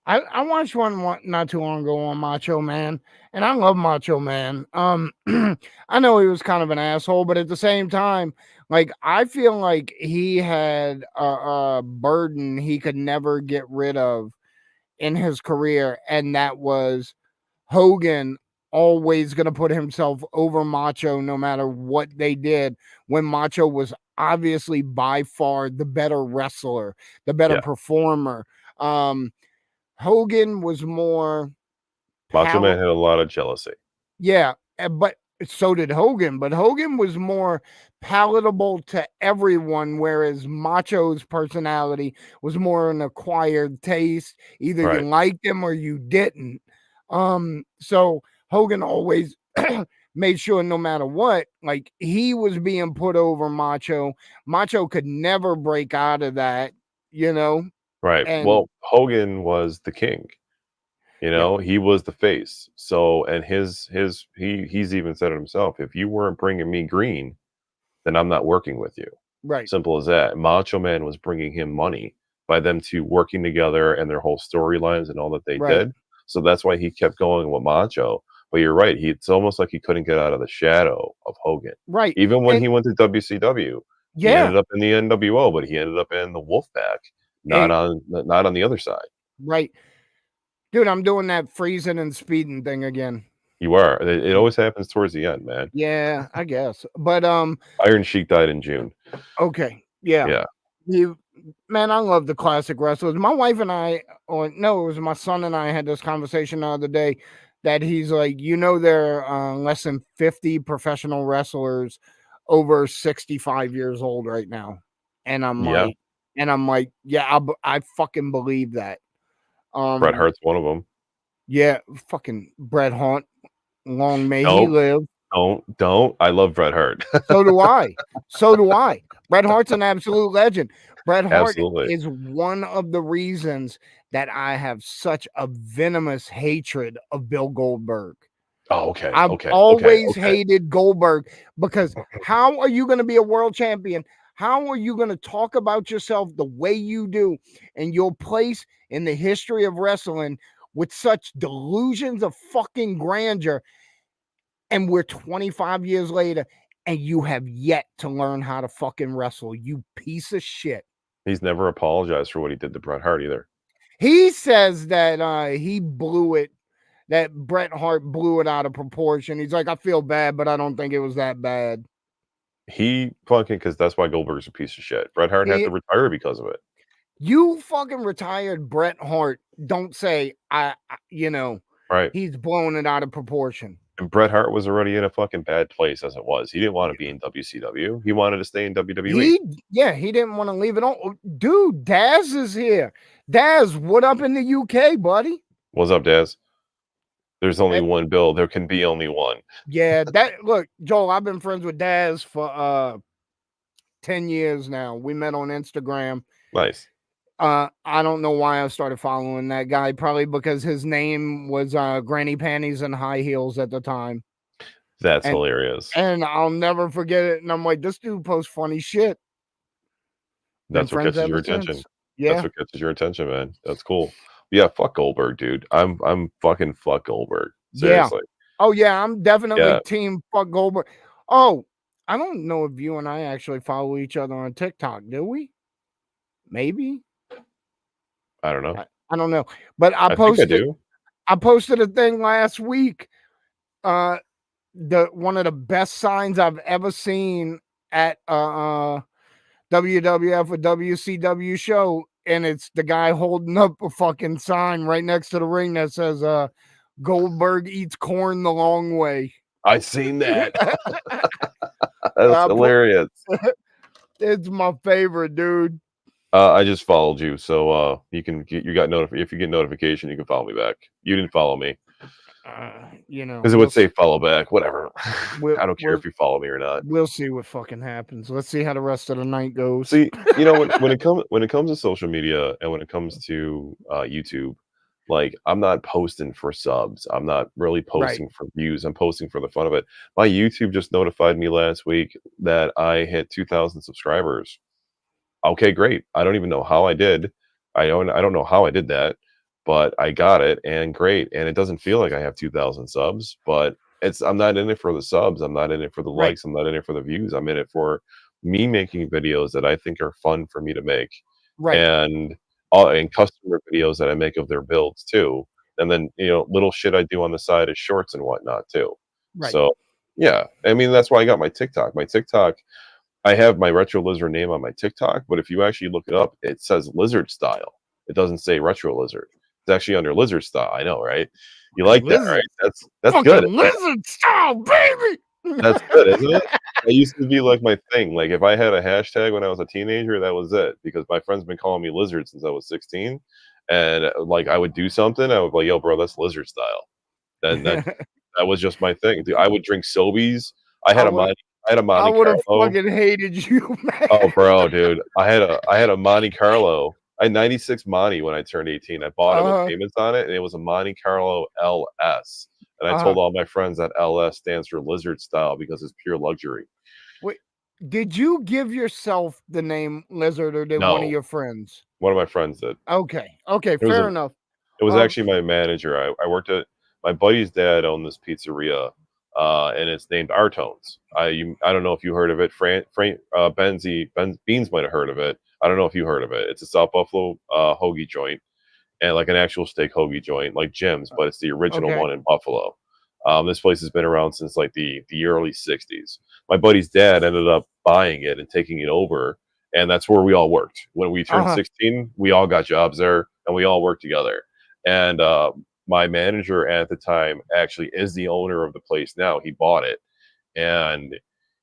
I watched one not too long ago on Macho Man, and I love Macho Man. I know he was kind of an asshole, but at the same time, like I feel like he had a burden he could never get rid of in his career, and that was Hogan always going to put himself over Macho no matter what they did, when Macho was obviously by far the better wrestler, the better Yeah, performer. Um, Hogan was more Macho pal Man had a lot of jealousy. yeah, but so did Hogan, but Hogan was more palatable to everyone, whereas Macho's personality was more an acquired taste. Either you Right, liked him or you didn't. So Hogan always made sure no matter what, like he was being put over Macho. Macho could never break out of that, you know, right. and Well, Hogan was the king. yeah, He was the face. So, and he's even said it himself. If you weren't bringing me green, then I'm not working with you. right, Simple as that. Macho Man was bringing him money by them two working together and their whole storylines and all that they right, did. So that's why he kept going with Macho. But you're right. It's almost like he couldn't get out of the shadow of Hogan. right. Even when And he went to WCW, he yeah, ended up in the NWO, but he ended up in the Wolfpack, eh, not on the other side. right. Dude, I'm doing that freezing and speeding thing again. You are. It always happens towards the end, man. Yeah, I guess. But Iron Sheik died in June. okay. Yeah. Yeah. You man, I love the classic wrestlers. My wife and I, or no, it was my son and I had this conversation the other day that he's like, there are less than 50 professional wrestlers over 65 years old right now. And I'm Yeah. like, yeah, I fucking believe that. Bret Um, Hart's one of them. yeah, fucking Bret Hart, long may he Nope. live. Don't. I love Bret Hart. So do I. So do I. Bret Hart's an absolute legend. Bret Hart Absolutely. is one of the reasons that I have such a venomous hatred of Bill Goldberg. Oh, okay, I've okay, okay, always okay. hated Goldberg because how are you going to be a world champion? How are you going to talk about yourself the way you do and your place in the history of wrestling with such delusions of fucking grandeur? And we're 25 years later, and you have yet to learn how to fucking wrestle, you piece of shit. He's never apologized for what he did to Bret Hart either. He says that he blew it. That Bret Hart blew it out of proportion. He's like, I feel bad, but I don't think it was that bad. He fucking because that's why Goldberg's a piece of shit. Bret Hart had He, to retire because of it. you fucking retired Bret Hart. Don't say Right. he's blowing it out of proportion. And Bret Hart was already in a fucking bad place as it was. He didn't want to be in WCW. He wanted to stay in WWE. He didn't want to leave it on. Dude, Daz is here. Daz, what up in the UK, buddy? What's up, Daz? There's only one Bill. There can be only one. Yeah, look, Joel, I've been friends with Daz for 10 years now. We met on Instagram. Nice. I don't know why I started following that guy. Probably because his name was Granny Panties and High Heels at the time. That's hilarious. And I'll never forget it. And I'm like, this dude posts funny shit. That's what catches your attention. Yeah. That's what catches your attention, man. That's cool. Yeah, fuck Goldberg, dude. I'm fucking fuck Goldberg. Seriously. Yeah. Oh yeah, I'm definitely team fuck Goldberg. Oh, I don't know if you and I actually follow each other on TikTok, do we? Maybe. I don't know. I don't know. But I think I do. I posted a thing last week. One of the best signs I've ever seen at WWF or WCW show, and it's the guy holding up a fucking sign right next to the ring that says Goldberg eats corn the long way. I seen that. That's hilarious. It's my favorite, dude. I just followed you, so you can get if you get notification, you can follow me back. You didn't follow me. Because it would say follow back, whatever. I don't care if you follow me or not. We'll see what fucking happens. Let's see how the rest of the night goes. See, when it comes to social media and when it comes to YouTube, like I'm not posting for subs. I'm not really posting for views. I'm posting for the fun of it. My YouTube just notified me last week that I hit 2,000 subscribers. Okay, great. I don't even know how I did. I don't know how I did that, but I got it and great. And it doesn't feel like I have 2,000 subs, but I'm not in it for the subs. I'm not in it for the likes. I'm not in it for the views. I'm in it for me making videos that I think are fun for me to make. And customer videos that I make of their builds too. And then, little shit I do on the side is shorts and whatnot too. So yeah, I mean, that's why I got my TikTok. I have my Retro Lizard name on my TikTok, but if you actually look it up, it says Lizard Style. It doesn't say Retro Lizard. It's actually under Lizard Style. I know, right? You like that, right? That's good. Lizard Style, baby. That's good, isn't it? That used to be like my thing. Like if I had a hashtag when I was a teenager, that was it. Because my friends been calling me Lizard since I was 16, and like I would do something, I would be like, "Yo, bro, that's Lizard Style." Then that was just my thing. Dude, I would drink Sobeys. I had a Monte I would have Carlo. fucking hated you, man. Oh, bro, dude. I had a Monte Carlo. I had 96 Monte when I turned 18. I bought it with payments on it, and it was a Monte Carlo LS. And I told all my friends that LS stands for Lizard Style because it's pure luxury. Wait, did you give yourself the name Lizard, or did one of your friends? One of my friends did. Okay, fair enough. It was actually my manager. I worked at my buddy's dad owned this pizzeria. And it's named Artones. I don't know if you heard of it. Beans might have heard of it. I don't know if you heard of it. It's a South Buffalo hoagie joint, and like an actual steak hoagie joint, like Jim's, but it's the original one in Buffalo. This place has been around since like the early '60s. My buddy's dad ended up buying it and taking it over, and that's where we all worked. When we turned 16, we all got jobs there, and we all worked together. And my manager at the time actually is the owner of the place now. He bought it. And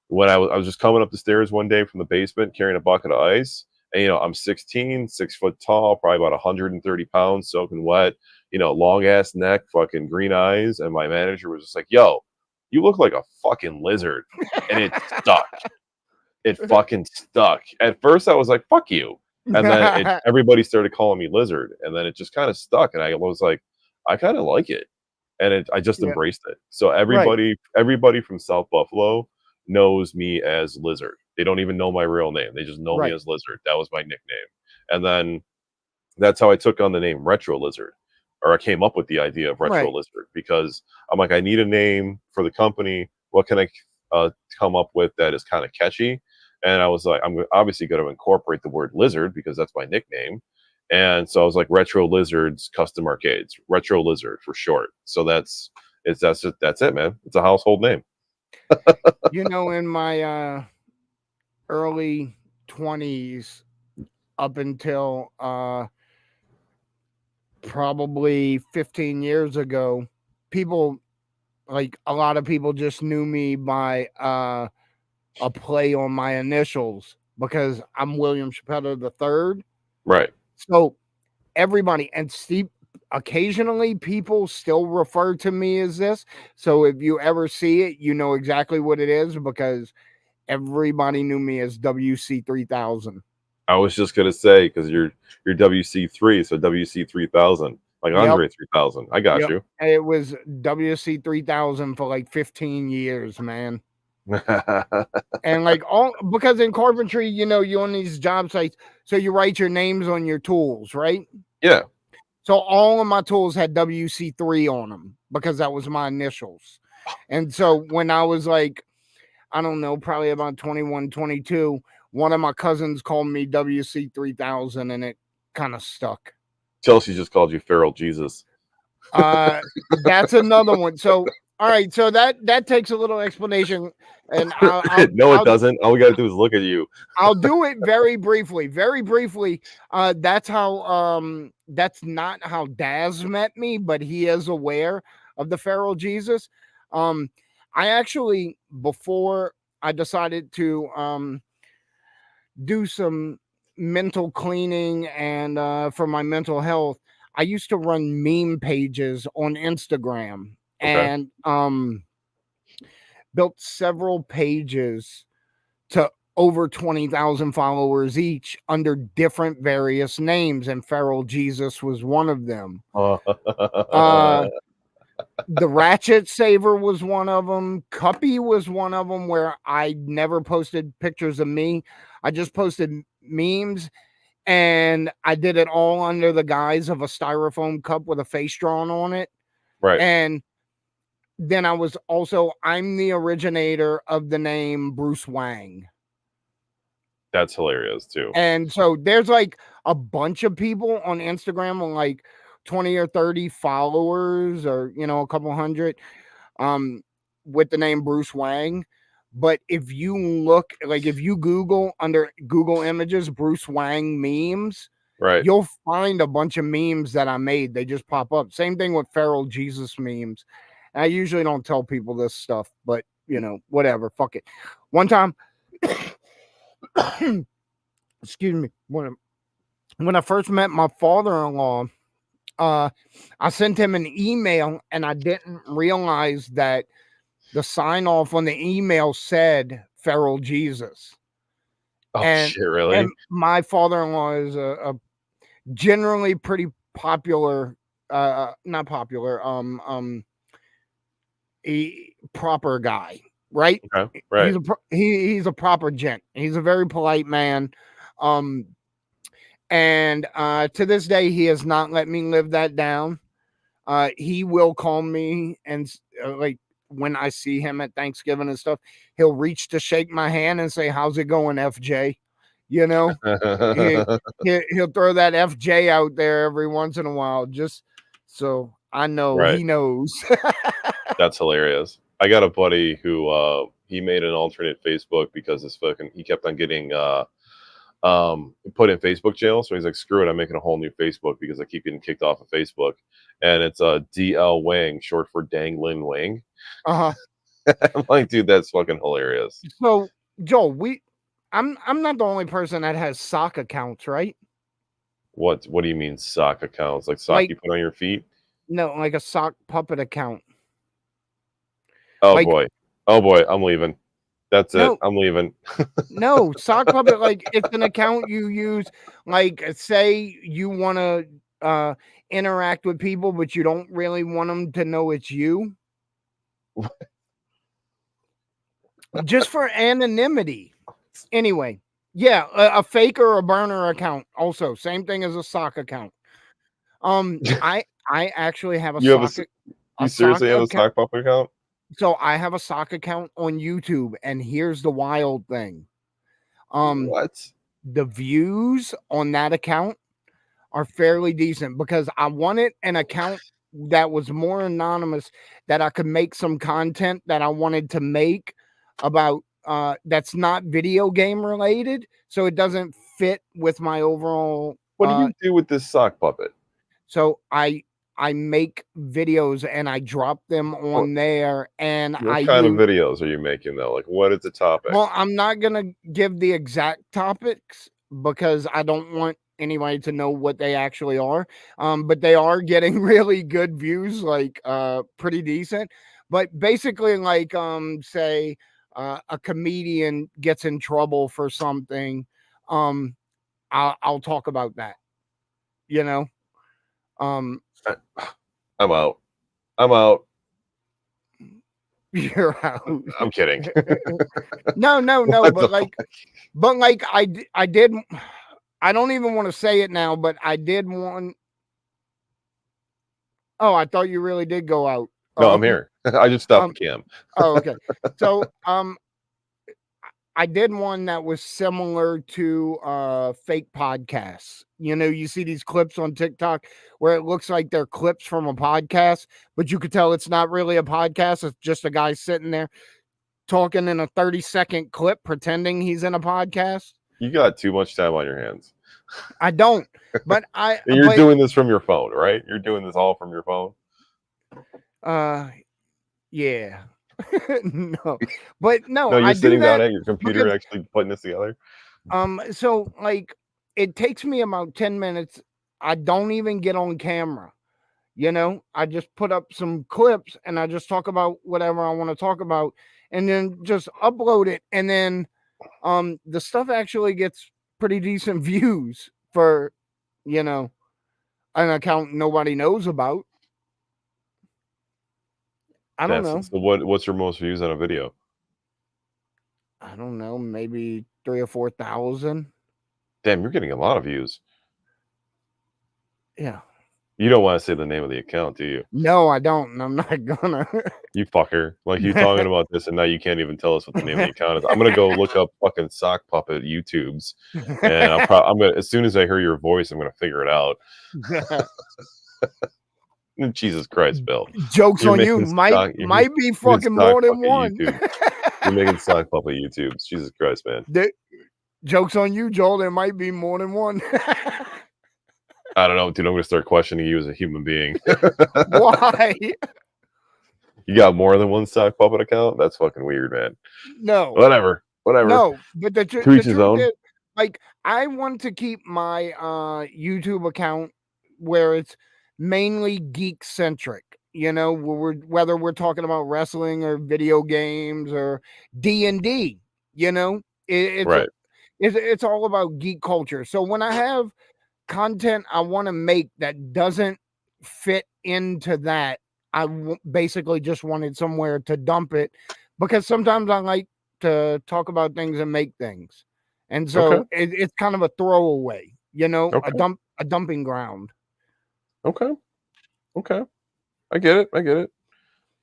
when I was just coming up the stairs one day from the basement carrying a bucket of ice, and I'm 16, 6 foot tall, probably about 130 pounds, soaking wet, long ass neck, fucking green eyes. And my manager was just like, "Yo, you look like a fucking lizard." And it stuck. It fucking stuck. At first I was like, "Fuck you." And then everybody started calling me Lizard. And then it just kind of stuck. And I was like, I kind of like it, and I just embraced it. So everybody from South Buffalo knows me as Lizard. They don't even know my real name. They just know me as Lizard. That was my nickname. And then that's how I took on the name Retro Lizard, or I came up with the idea of Retro Lizard, because I'm like, I need a name for the company. What can I come up with that is kind of catchy? And I was like, I'm obviously going to incorporate the word lizard because that's my nickname. And so I was like Retro Lizards Custom Arcades, Retro Lizard for short. So that's it, man. It's a household name. In my early 20s up until probably 15 years ago, people, like a lot of people, just knew me by a play on my initials because I'm William Chappelle the third. Right. So everybody, and Steve, occasionally people still refer to me as this. So if you ever see it, you know exactly what it is because everybody knew me as WC3000. I was just gonna say because you're WC3, so WC3000, like Yep. Andre 3000. I got you. It was WC3000 for like 15 years, man. And like all because in carpentry, you on these job sites, so you write your names on your tools, right? Yeah. So all of my tools had WC3 on them because that was my initials. And so when I was like, I don't know, probably about 21, 22, one of my cousins called me WC3000 and it kind of stuck. Chelsea just called you Feral Jesus. That's another one. So all right, so that takes a little explanation, and No, it doesn't. All we got to do is look at you. I'll do it very briefly. Very briefly. That's not how Daz met me, but he is aware of the Feral Jesus. I actually, before I decided to do some mental cleaning and for my mental health, I used to run meme pages on Instagram. Okay. And built several pages to over 20,000 followers each under different various names, and Feral Jesus was one of them. The Ratchet Saver was one of them. Cuppy was one of them, where I never posted pictures of me. I just posted memes, and I did it all under the guise of a styrofoam cup with a face drawn on it. Right. And then I'm the originator of the name Bruce Wang. That's hilarious too. And so there's like a bunch of people on Instagram with like 20 or 30 followers, or a couple hundred, with the name Bruce Wang. But if you look, like if you Google under Google Images Bruce Wang memes, right, you'll find a bunch of memes that I made. They just pop up. Same thing with Feral Jesus memes. And I usually don't tell people this stuff, but whatever. Fuck it. One time, excuse me, when I first met my father-in-law, I sent him an email, and I didn't realize that the sign off on the email said Feral Jesus. Oh shit, really? And my father-in-law is a generally pretty popular, not popular, a proper guy, right? Okay, right. He's a proper gent. He's a very polite man. And to this day, he has not let me live that down. He will call me and like when I see him at Thanksgiving and stuff, he'll reach to shake my hand and say, "How's it going, FJ?" He'll throw that FJ out there every once in a while, just so I know he knows. That's hilarious. I got a buddy who he made an alternate Facebook because he kept on getting put in Facebook jail. So he's like, screw it, I'm making a whole new Facebook because I keep getting kicked off of Facebook. And it's DL Wang, short for Danglin Wang. I'm like, dude, that's fucking hilarious. So Joel, I'm not the only person that has sock accounts, right? What do you mean sock accounts? Like sock you put on your feet? No, like a sock puppet account. Oh boy, I'm leaving. That's it. I'm leaving. No, sock puppet, like it's an account you use. Like, say you want to interact with people, but you don't really want them to know it's you. Just for anonymity. Anyway, yeah, a fake or a burner account. Also, same thing as a sock account. I actually have a sock. You seriously have a sock puppet account? So I have a sock account on YouTube, and here's the wild thing. What? The views on that account are fairly decent because I wanted an account that was more anonymous, that I could make some content that I wanted to make about that's not video game related, so it doesn't fit with my overall. What do you do with this sock puppet? So I make videos and I drop them on there, and I What kind of use. videos are you making though? Like, what is the topic? Well, I'm not gonna give the exact topics because I don't want anybody to know what they actually are. But they are getting really good views, like pretty decent. But basically, like say a comedian gets in trouble for something, um, I'll talk about that. You know, um, I'm out. I'm out. you're out. I'm kidding. No, What the but like I did. I don't even want to say it now, but I did one. Oh, I thought you really did go out. No, I'm here. I just stopped the cam. Oh, okay. So, I did one that was similar to fake podcasts. You know, you see these clips on TikTok where it looks like they're clips from a podcast, but you could tell it's not really a podcast. It's just a guy sitting there talking in a 30-second clip pretending he's in a podcast. You got too much time on your hands. I don't, but You're doing this from your phone, right? You're doing this all from your phone. Yeah. No, but no, No, you're I sitting do that down at your computer because, actually putting this together. so like it takes me about 10 minutes. I don't even get on camera. You know, I just put up some clips and I just talk about whatever I want to talk about and then just upload it. And then the stuff actually gets pretty decent views for, you know, an account nobody knows about. I don't know. So what's your most views on a video? I don't know, maybe 3,000 or 4,000. Damn, you're getting a lot of views. Yeah. You don't want to say the name of the account, do you? No, I don't, and I'm not gonna. You fucker. Like, you talking about this, and now you can't even tell us what the name of the account is. I'm gonna go look up fucking sock puppet YouTubes, and I'm gonna, as soon as I hear your voice, I'm gonna figure it out. Jesus Christ, Bill. Jokes on you. Might be fucking more than one. You're making sock puppet YouTubes. Jesus Christ, man. Jokes on you, Joel. There might be more than one. I don't know, dude. I'm gonna start questioning you as a human being. Why? You got more than one sock puppet account? That's fucking weird, man. No. Whatever. No, but the truth is, like, I want to keep my YouTube account where it's mainly geek centric. You know, whether we're talking about wrestling or video games or D&D. You know, it's all about geek culture. So when I have content I want to make that doesn't fit into that, I basically just wanted somewhere to dump it, because sometimes I like to talk about things and make things, and so it's kind of a throwaway, you know, a dumping ground. Okay, I get it.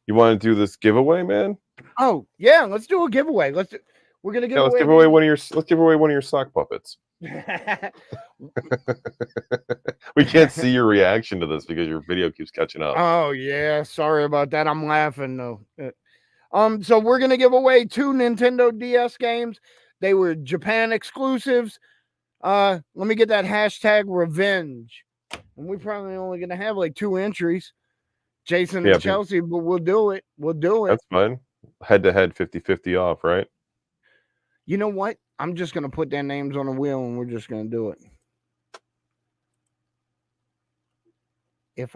You want to do this giveaway, man? Oh yeah, let's do a giveaway. We're gonna give let's give away one of your sock puppets. We can't see your reaction to this because your video keeps catching up. Oh yeah, sorry about that. I'm laughing though. So we're gonna give away 2 Nintendo DS games. They were Japan exclusives. Let me get that hashtag revenge. And we're probably only gonna have like 2 entries, Jason and Chelsea, but we'll do it. That's fine. Head to head, 50-50 off, right? You know what? I'm just going to put their names on a wheel and we're just going to do it.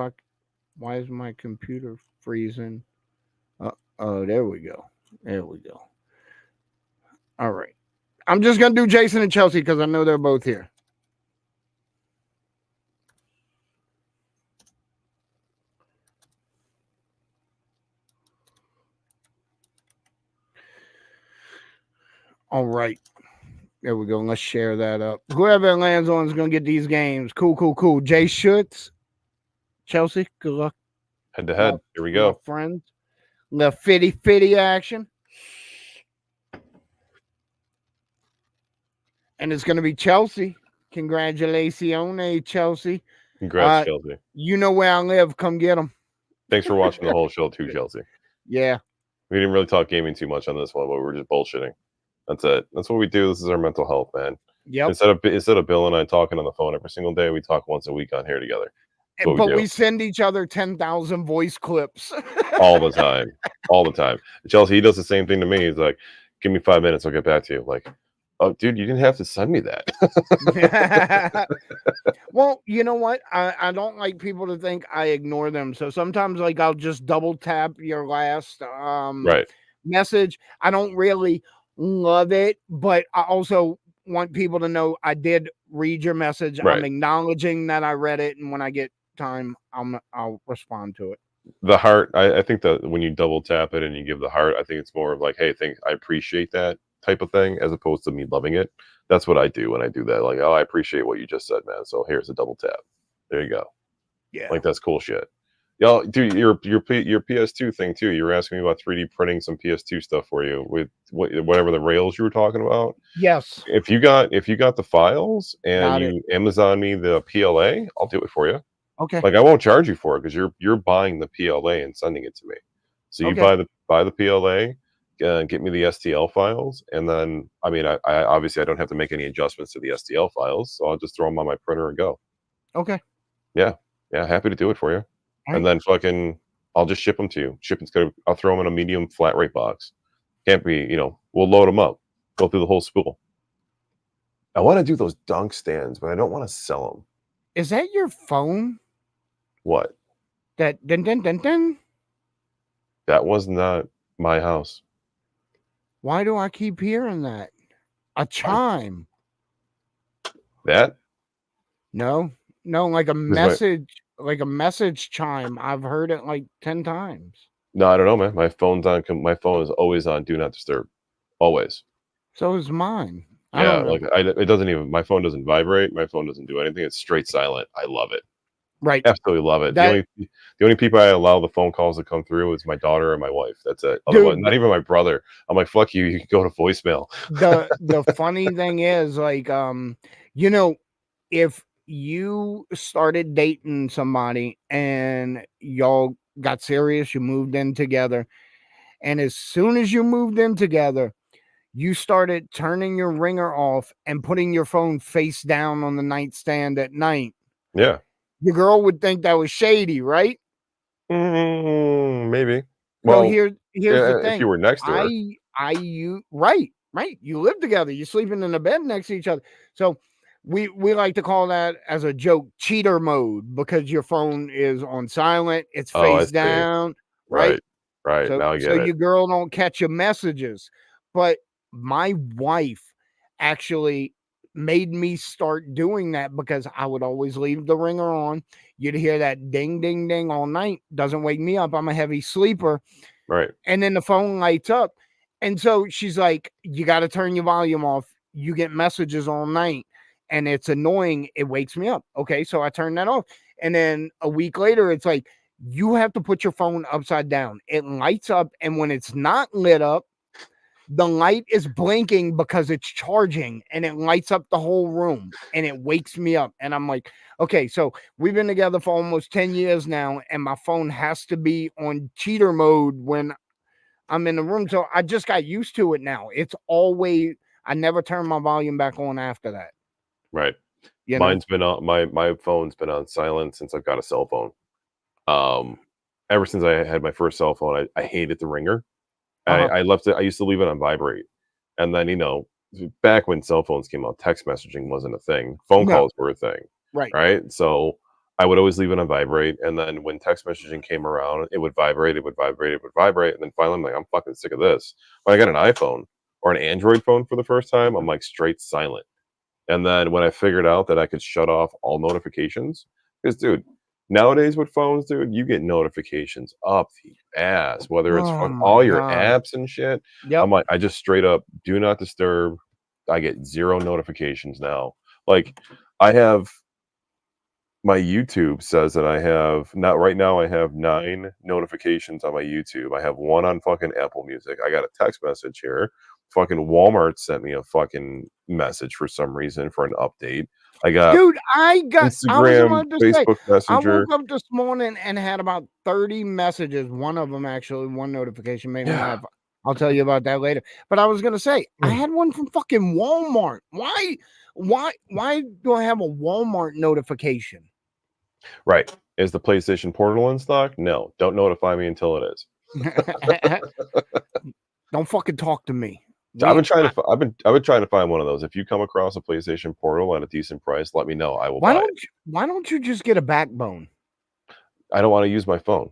Why is my computer freezing? Oh, there we go. All right. I'm just going to do Jason and Chelsea because I know they're both here. All right. There we go. Let's share that up. Whoever it lands on is going to get these games. Cool. Jay Schutz. Chelsea, good luck. Head to head. Here we go. Friends. The fitty action. And it's going to be Chelsea. Congratulations, Chelsea. Congrats, Uh, Chelsea. you know where I live. Come get them. Thanks for watching the whole show too, Chelsea. Yeah. We didn't really talk gaming too much on this one, but we were just bullshitting. That's it. That's what we do. This is our mental health, man. Yep. Instead of Bill and I talking on the phone every single day, we talk once a week on here together. That's what we But do we send each other 10,000 voice clips. all the time, all the time. Chelsea, he does the same thing to me. He's like, "Give me 5 minutes, I'll get back to you." Like, oh, dude, you didn't have to send me that. Well, you know what? I don't like people to think I ignore them. So sometimes like I'll just double tap your last Right, message. I don't really love it, but I also want people to know I did read your message. I'm right. acknowledging that I read it, and when I get time, I'll respond to it. The heart. I think that when you double tap it and you give the heart, I think it's more of like, "Hey, I appreciate that" type of thing, as opposed to me loving it. That's what I do when I do that. Like, "Oh, I appreciate what you just said, man. So here's a double tap. There you go." Yeah. Like, that's cool shit. Y'all, dude, your PS2 thing too. You were asking me about 3D printing some PS2 stuff for you with whatever the rails you were talking about. Yes. If you got the files and Got it. you Amazon me the PLA, I'll do it for you. Okay. Like, I won't charge you for it because you're buying the PLA and sending it to me. So you Okay. buy the PLA, get me the STL files, and then I mean I obviously I don't have to make any adjustments to the STL files, so I'll just throw them on my printer and go. Okay. Yeah, yeah, happy to do it for you. All And right. then fucking, I'll just ship them to you. I'll throw them in a medium flat rate box. Can't be, we'll load them up, go through the whole spool. I want to do those dunk stands, but I don't want to sell them. Is that your phone? What? That dun dun dun dun? That was not my house. Why do I keep hearing that? A chime. That? No, no, like a This is my, like a message chime. I've heard it like 10 times. no, I don't know, man. My phone's on. My phone is always on Do Not Disturb. Always. So is mine. I Yeah, don't know. it doesn't even, my phone doesn't vibrate. My phone doesn't do anything. It's straight silent. I love it. Right. Absolutely love it. That The only people I allow the phone calls to come through is my daughter and my wife. That's it. Otherwise, dude, not even my brother. I'm like, fuck you. You can go to voicemail. the funny thing is like you know, if you started dating somebody and y'all got serious, you moved in together, and as soon as you moved in together, you started turning your ringer off and putting your phone face down on the nightstand at night, Yeah. your girl would think that was shady, right? Maybe. So Well, here's the yeah, if you thing. were next to her. You right. You live together. You're sleeping in a bed next to each other. So we like to call that as a joke cheater mode because your phone is on silent, it's Oh, I face see. down, right? Right. Right. So Now I so get it. your girl don't catch your messages. But my wife actually made me start doing that because I would always leave the ringer on. You'd hear that ding ding ding all night. Doesn't wake me up. I'm a heavy sleeper. Right. And then the phone lights up. And so she's like, "You got to turn your volume off. You get messages all night and it's annoying. It wakes me up." Okay, so I turn that off. And then a week later, it's like, "You have to put your phone upside down. It lights up. And when it's not lit up, the light is blinking because it's charging and it lights up the whole room and it wakes me up." And I'm like, okay, so we've been together for almost 10 years now, and my phone has to be on cheater mode when I'm in the room. So I just got used to it now. It's always, I never turn my volume back on after that, Right. you know? Mine's been on my phone's been on silent since I've got a cell phone. Um, Ever since I had my first cell phone, I hated the ringer. Uh-huh. I left it. I used to leave it on vibrate, and then back when cell phones came out, text messaging wasn't a thing. Phone No, calls were a thing, right. right? So I would always leave it on vibrate, and then when text messaging came around, it would vibrate, it would vibrate, it would vibrate, and then finally I'm like, I'm fucking sick of this. When I got an iPhone or an Android phone for the first time, I'm like straight silent. And then when I figured out that I could shut off all notifications, because dude, nowadays with phones, dude, you get notifications up the ass, whether it's Oh from my all your God. apps and shit. Yep. I'm like, I just straight up do not disturb. I get zero notifications now. Like, I have my YouTube says that I have not right now. I have 9 notifications on my YouTube. I have one on fucking Apple Music. I got a text message here. Fucking Walmart sent me a fucking message for some reason for an update. I got Dude, I was Instagram, about to say, Facebook I Messenger. woke up this morning and had about 30 messages. One of them actually, one notification made me Yeah. laugh. I'll tell you about that later. But I was gonna say, I had one from fucking Walmart. Why do I have a Walmart notification? Right. Is the PlayStation Portal in stock? No. Don't notify me until it is. Don't fucking talk to me. So I've been trying to find one of those. If you come across a PlayStation Portal at a decent price, let me know. I will buy it. Why don't you just get a backbone? I don't want to use my phone.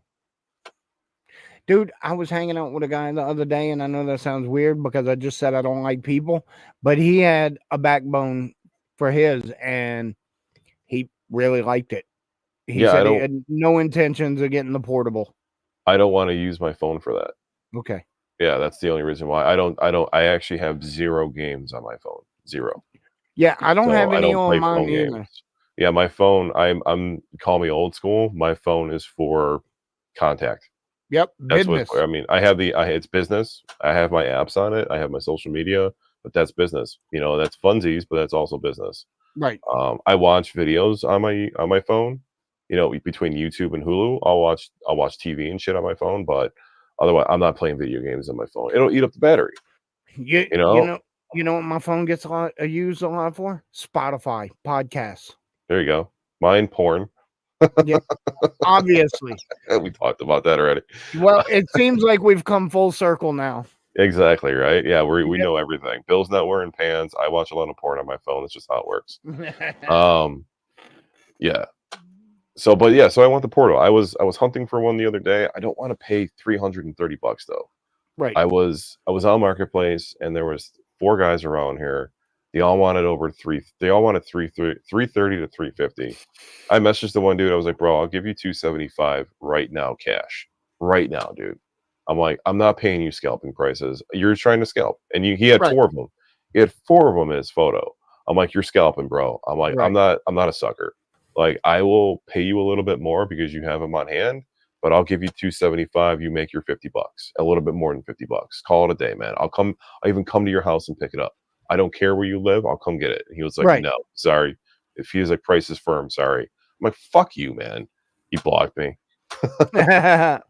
Dude, I was hanging out with a guy the other day, and I know that sounds weird because I just said I don't like people, but he had a backbone for his, and he really liked it. He Yeah, said he had no intentions of getting the portable. I don't want to use my phone for that. Okay. Yeah, that's the only reason why. I actually have 0 games on my phone. 0. Yeah, I don't So have I any don't on play mine phone either. games. Yeah, my phone, I'm call me old school. My phone is for contact. Yep, That's what business. I mean. It's business. I have my apps on it. I have my social media, but that's business. You know, that's funsies, but that's also business. Right. I watch videos on my phone. You know, between YouTube and Hulu, I'll watch TV and shit on my phone. But otherwise, I'm not playing video games on my phone. It'll eat up the battery. You You know. you know what my phone gets used a lot for? Spotify podcasts. There you go. Mine porn. Yeah, obviously. We talked about that already. Well, it seems like we've come full circle now. Exactly, right? Yeah, we Yep. know everything. Bill's not wearing pants. I watch a lot of porn on my phone. That's just how it works. Yeah. So, but yeah, so I want the portal. I was hunting for one the other day. I don't want to pay $330 though. Right. I was on Marketplace and there was 4 guys around here. They all wanted they all wanted 330 to 350. I messaged the one dude. I was like, "Bro, I'll give you 275 right now cash. Right now, dude." I'm like, "I'm not paying you scalping prices. You're trying to scalp." And he had Right. 4 of them. He had 4 of them in his photo. I'm like, "You're scalping, bro." I'm like, Right. I'm not a sucker. Like, I will pay you a little bit more because you have them on hand, but I'll give you 275. You make your $50, a little bit more than $50. Call it a day, man. I'll even come to your house and pick it up. I don't care where you live. I'll come get it. And he was like, Right. "No, sorry." If he was like, "Price is firm, sorry." I'm like, "Fuck you, man." He blocked me. But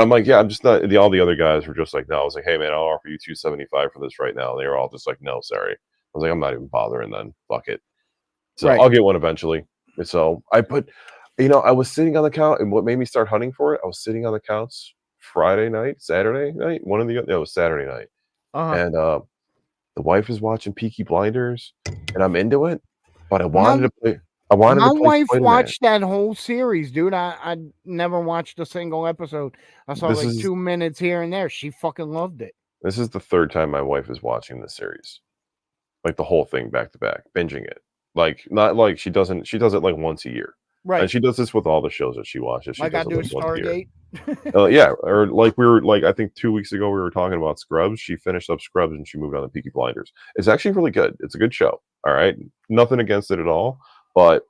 I'm like, "Yeah, I'm just not." All the other guys were just like, "No." I was like, "Hey, man, I'll offer you 275 for this right now." They were all just like, "No, sorry." I was like, "I'm not even bothering then. Fuck it." So Right. I'll get one eventually. So I put, I was sitting on the couch, and what made me start hunting for it, I was sitting on the couch Friday night, Saturday night, it was Saturday night, Uh-huh. and the wife is watching Peaky Blinders, and I'm into it, but I My wanted to play. I wanted my to play wife Spider-Man. watched that whole series, dude. I never watched a single episode. I saw This like is 2 minutes here and there. She fucking loved it. this is the 3rd time my wife is watching the series, like the whole thing back to back, binging it. Like not like she does it like once a year, and Right. she does this with all the shows that she watches. She Like I does it do like once a year. Stargate. Yeah, or like we were like I think 2 weeks ago we were talking about Scrubs. She finished up Scrubs and she moved on to Peaky Blinders. It's actually really good. It's a good show. All right, nothing against it at all, but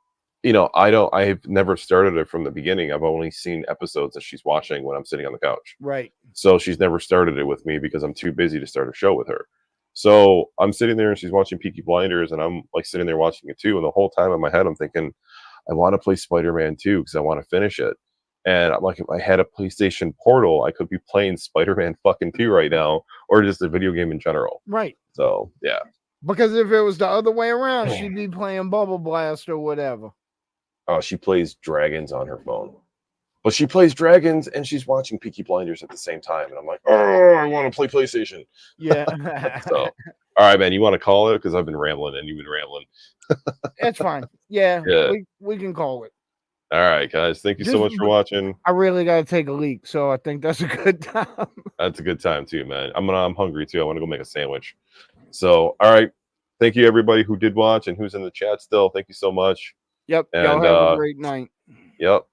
I've never started it from the beginning. I've only seen episodes that she's watching when I'm sitting on the couch. Right. So she's never started it with me because I'm too busy to start a show with her. So I'm sitting there and she's watching Peaky Blinders and I'm like sitting there watching it too. And the whole time in my head I'm thinking, I want to play Spider-Man 2 because I want to finish it. And I'm like, if I had a PlayStation Portal, I could be playing Spider-Man fucking 2 right now, or just a video game in general. Right. So yeah. Because if it was the other way around, she'd be playing Bubble Blast or whatever. Oh, she plays dragons on her phone. But she plays dragons and she's watching Peaky Blinders at the same time. And I'm like, oh, I want to play PlayStation. Yeah. So, all right, man, you want to call it? Because I've been rambling and you've been rambling. It's fine. Yeah, Yeah. we can call it. All right, guys. Thank you so much for watching. I really got to take a leak, so I think that's a good time. That's a good time too, man. I'm hungry too. I want to go make a sandwich. So, all right. Thank you, everybody who did watch and who's in the chat still. Thank you so much. Yep. And y'all have a great night. Yep.